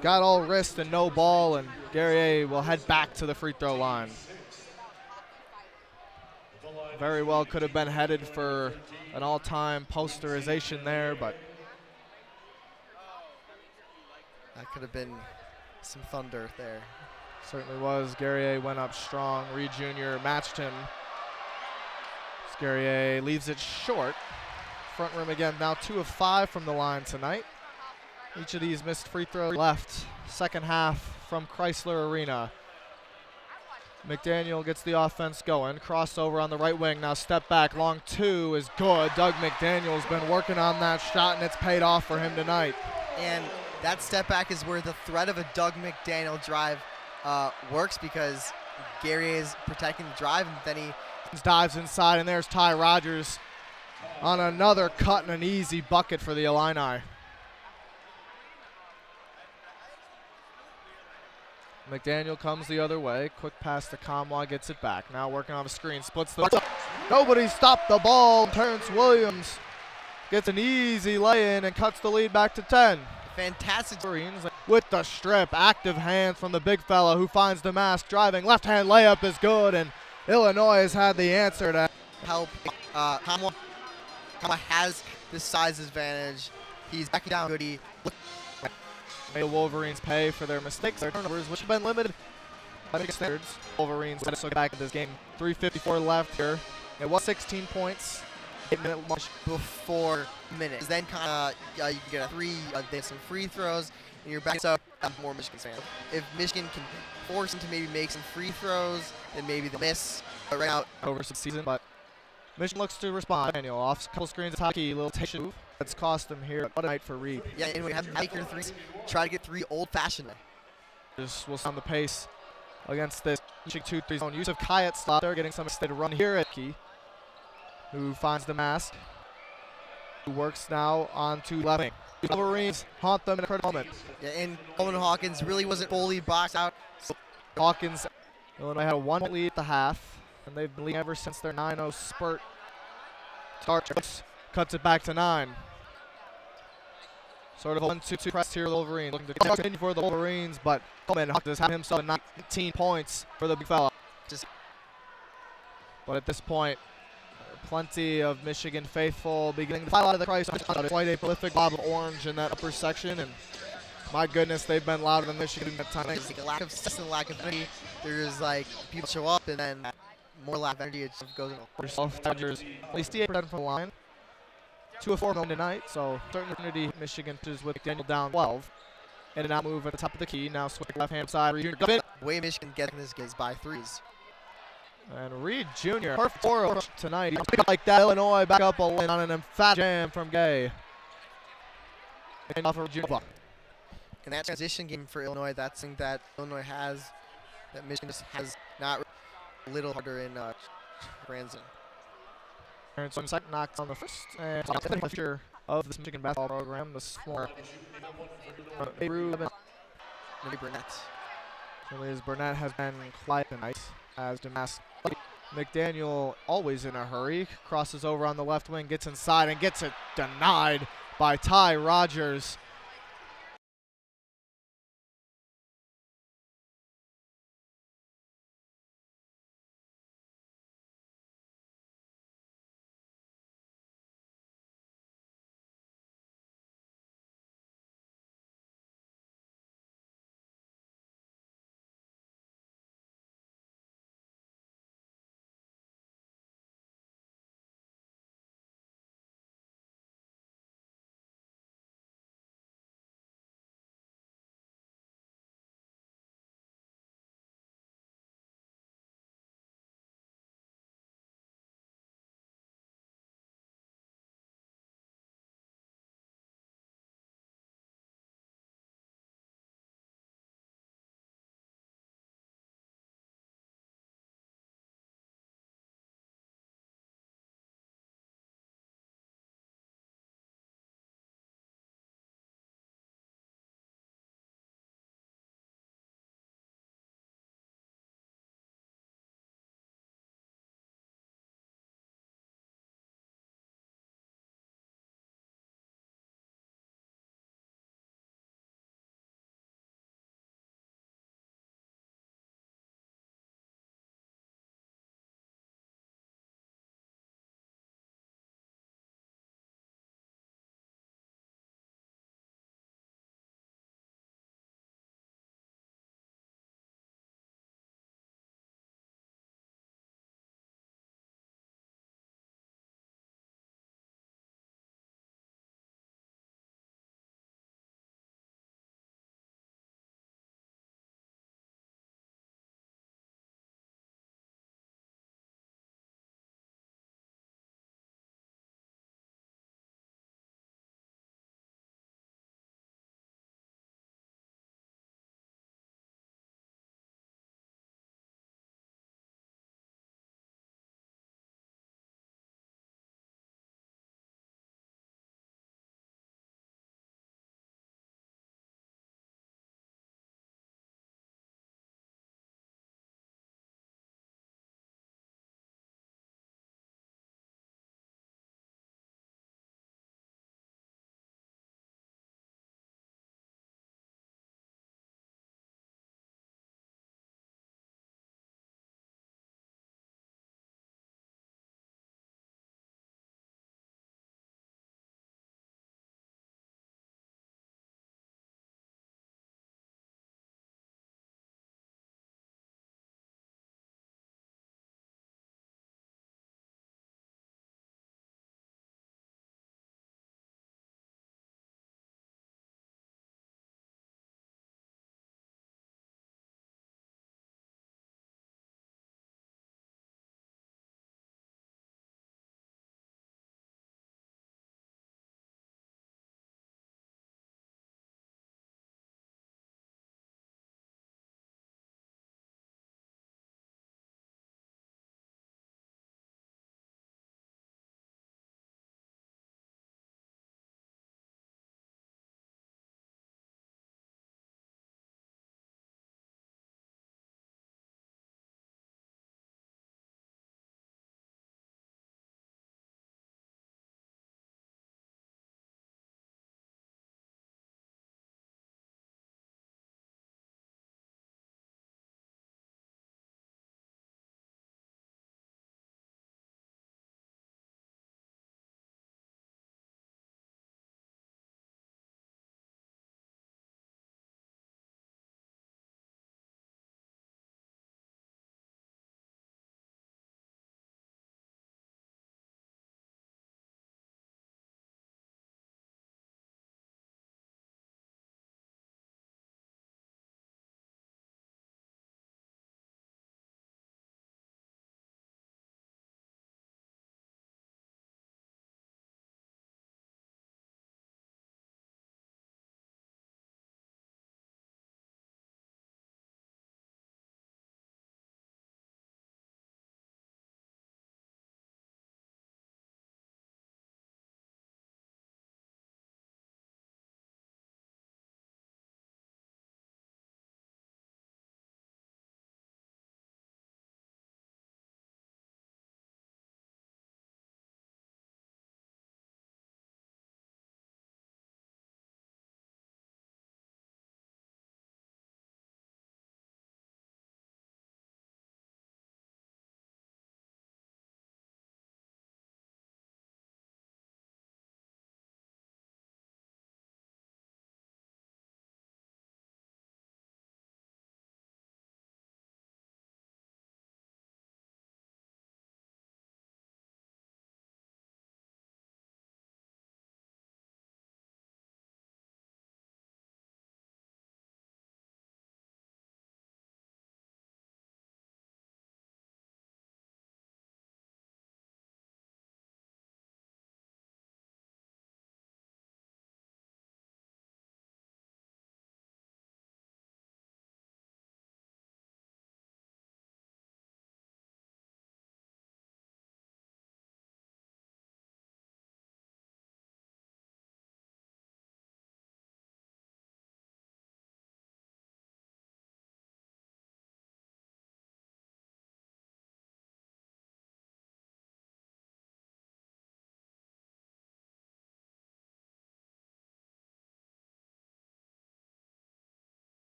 Got all wrist and no ball, and Guerrier will head back to the free throw line. Very well could have been headed for an all-time posterization there, but that could have been some thunder there. Certainly was. Guerrier went up strong. Reed Jr. matched him. Guerrier leaves it short. Front rim again, now 2 of 5 from the line tonight. Each of these missed free throws left. Second half from Crisler Arena. McDaniel gets the offense going. Crossover on the right wing. Now step back. Long 2 is good. Doug McDaniel's been working on that shot, and it's paid off for him tonight. And that step back is where the threat of a Doug McDaniel drive works, because Guerrier is protecting the drive, and then he dives inside, and there's Ty Rogers on another cut and an easy bucket for the Illini. McDaniel comes the other way. Quick pass to Kamwa, gets it back. Now working on a screen, splits the. Nobody stopped the ball. Terrence Williams gets an easy lay-in and cuts the lead back to 10. fantastic with the strip. Active hands from the big fella who finds the mask driving. Left-hand layup is good, and Illinois has had the answer to help. Kamwa has the size advantage. He's backing down Goody. Made the Wolverines pay for their mistakes, their turnovers, which have been limited by standards. Wolverines so back in this game. 3:54 left here. It was 16 points. 8-minute march Before minutes. Then kind of you can get a three. They have some free throws, and you're back. So more Michigan fans. If Michigan can force them to maybe make some free throws, then maybe they'll miss. But right now over the season, but Michigan looks to respond. Daniel off a couple screens, top key, little take move. That's cost them here. What a night for Reed. Yeah, and we have to make your threes. Try to get three old-fashioned. Just will sound the pace against this 2-3 zone. Use of Kayet slot there, getting some extended run here at Key, who finds the mask, who works now on to left wing. Wolverines haunt them in a critical moment. Yeah, and Coleman Hawkins really wasn't fully boxed out. So Hawkins, Illinois had a 1 lead at the half, and they've been leading ever since their 9-0 spurt. Starts, cuts it back to 9. Sort of a 1-2 press here, the Wolverines. Looking to continue for the Wolverines, but Coleman Hawkins has himself 19 points for the big fella. But at this point, plenty of Michigan faithful beginning to file out of the Crisler. Quite a prolific lob of orange in that upper section, and my goodness, they've been louder than Michigan at times. There's like a lack of system, lack of energy. There's like people show up, and then more lack of energy. It just goes in. Dodgers, at least 8% from the line. 2 of 4 tonight, so certain opportunity Michigan is with McDaniel down 12. In and out move at the top of the key. Now switch left-hand side. Reed Jr. Way Michigan getting this game is by threes. And Reed Jr. perfect 4 tonight. Like that, Illinois back up a lane on an emphatic jam from Gay. And off of Jr. And that transition game for Illinois, that's something that Illinois has, that Michigan just has not a little harder in Branson. And so second knocks on the first, and the future of this Michigan basketball program, the small Maybe Burnett. As Burnett has been quiet tonight, as Damas. McDaniel always in a hurry, crosses over on the left wing, gets inside and gets it denied by Ty Rogers.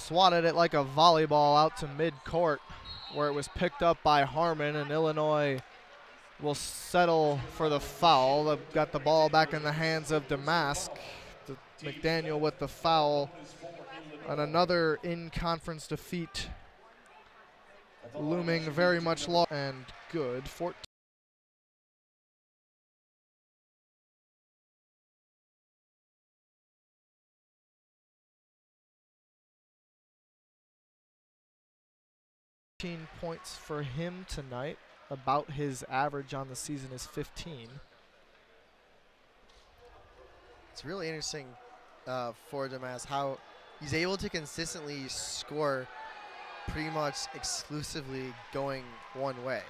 swatted it like a volleyball out to midcourt, where it was picked up by Harmon, and Illinois will settle for the foul. They've got the ball back in the hands of Damask. McDaniel with the foul, and another in-conference defeat looming very much long and good. 14 points for him tonight. About his average on the season is 15. It's really interesting for Damask how he's able to consistently score pretty much exclusively going one way.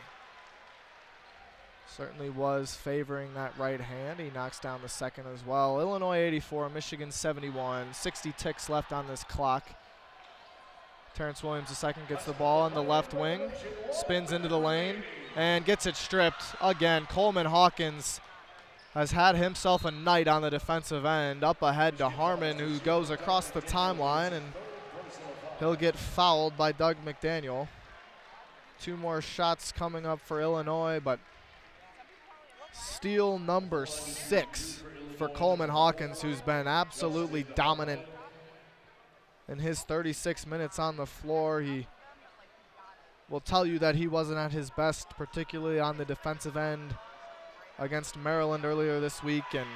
Certainly was favoring that right hand. He knocks down the second as well. Illinois 84, Michigan 71. 60 ticks left on this clock. Terrence Williams II gets the ball on the left wing, spins into the lane, and gets it stripped. Again, Coleman Hawkins has had himself a night on the defensive end. Up ahead to Harmon, who goes across the timeline, and he'll get fouled by Doug McDaniel. 2 more shots coming up for Illinois, but steal number 6 for Coleman Hawkins, who's been absolutely dominant in his 36 minutes on the floor. He will tell you that he wasn't at his best, particularly on the defensive end against Maryland earlier this week, and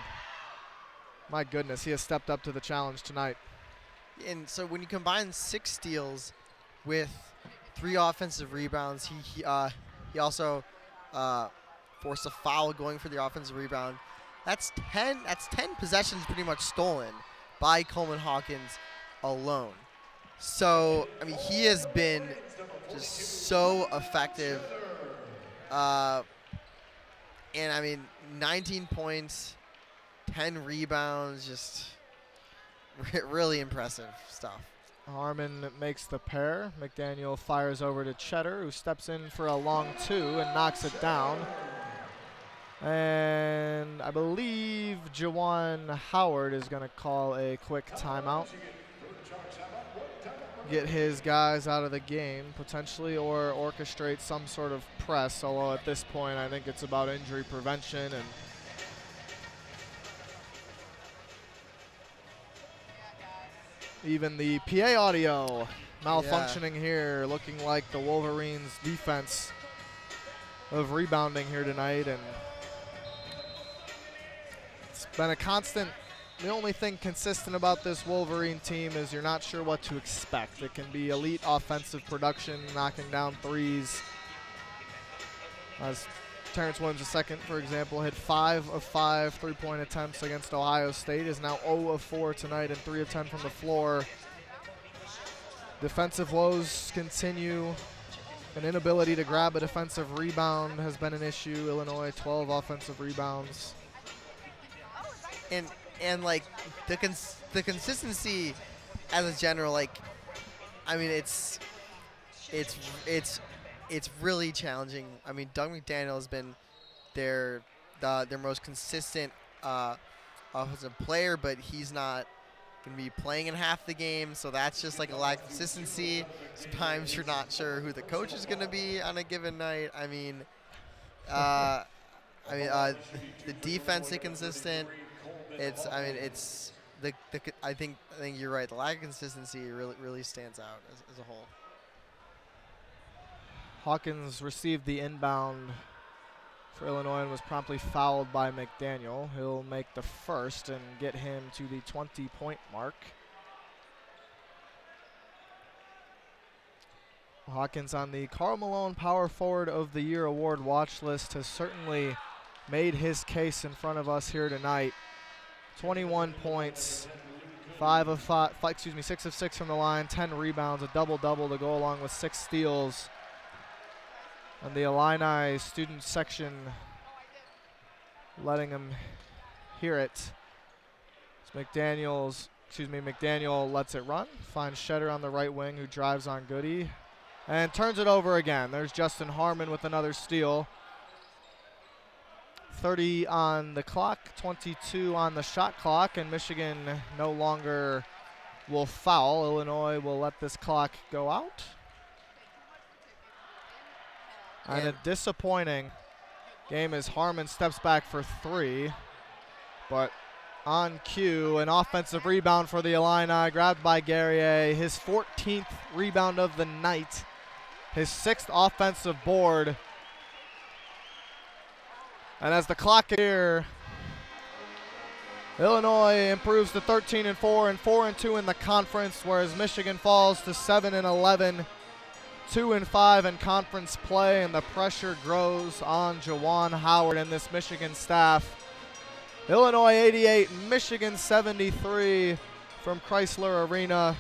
my goodness, he has stepped up to the challenge tonight. And so when you combine 6 steals with 3 offensive rebounds, he also forced a foul going for the offensive rebound. That's 10 possessions pretty much stolen by Coleman Hawkins alone. So, I mean, he has been just so effective. And, I mean, 19 points, 10 rebounds, just really impressive stuff. Harmon makes the pair. McDaniel fires over to Cheddar, who steps in for a long 2 and knocks it down. And I believe Jawan Howard is going to call a quick timeout. Get his guys out of the game, potentially, or orchestrate some sort of press, although at this point I think it's about injury prevention. And even the PA audio malfunctioning here, looking like the Wolverines' defense of rebounding here tonight. And it's been a constant. The only thing consistent about this Wolverine team is you're not sure what to expect. It can be elite offensive production, knocking down threes. As Terrence Williams II, for example, hit 5 of 5 3-point attempts against Ohio State, is now 0 of 4 tonight and 3 of 10 from the floor. Defensive woes continue. An inability to grab a defensive rebound has been an issue. Illinois 12 offensive rebounds. And like the consistency as a general, like, I mean, it's really challenging. I mean, Doug McDaniel has been their most consistent offensive player, but he's not going to be playing in half the game, so that's just like a lack of consistency. Sometimes you're not sure who the coach is going to be on a given night. I mean, the defense is consistent. I think you're right. The lack of consistency really stands out as a whole. Hawkins received the inbound for Illinois and was promptly fouled by McDaniel. He'll make the first and get him to the 20-point mark. Hawkins on the Karl Malone Power Forward of the Year award watch list has certainly made his case in front of us here tonight. 21 points, 6 of 6 from the line, 10 rebounds, a double-double to go along with 6 steals. And the Illini student section letting him hear it. McDaniel lets it run, finds Cheddar on the right wing, who drives on Goody, and turns it over again. There's Justin Harmon with another steal. 30 on the clock, 22 on the shot clock, and Michigan no longer will foul. Illinois will let this clock go out. And a disappointing game as Harmon steps back for 3. But on cue, an offensive rebound for the Illini, grabbed by Guerrier. His 14th rebound of the night. His 6th offensive board. And as the clock here, Illinois improves to 13-4 and 4-2 in the conference, whereas Michigan falls to 7-11, 2-5 in conference play, and the pressure grows on Juwan Howard and this Michigan staff. Illinois 88, Michigan 73 from Crisler Arena.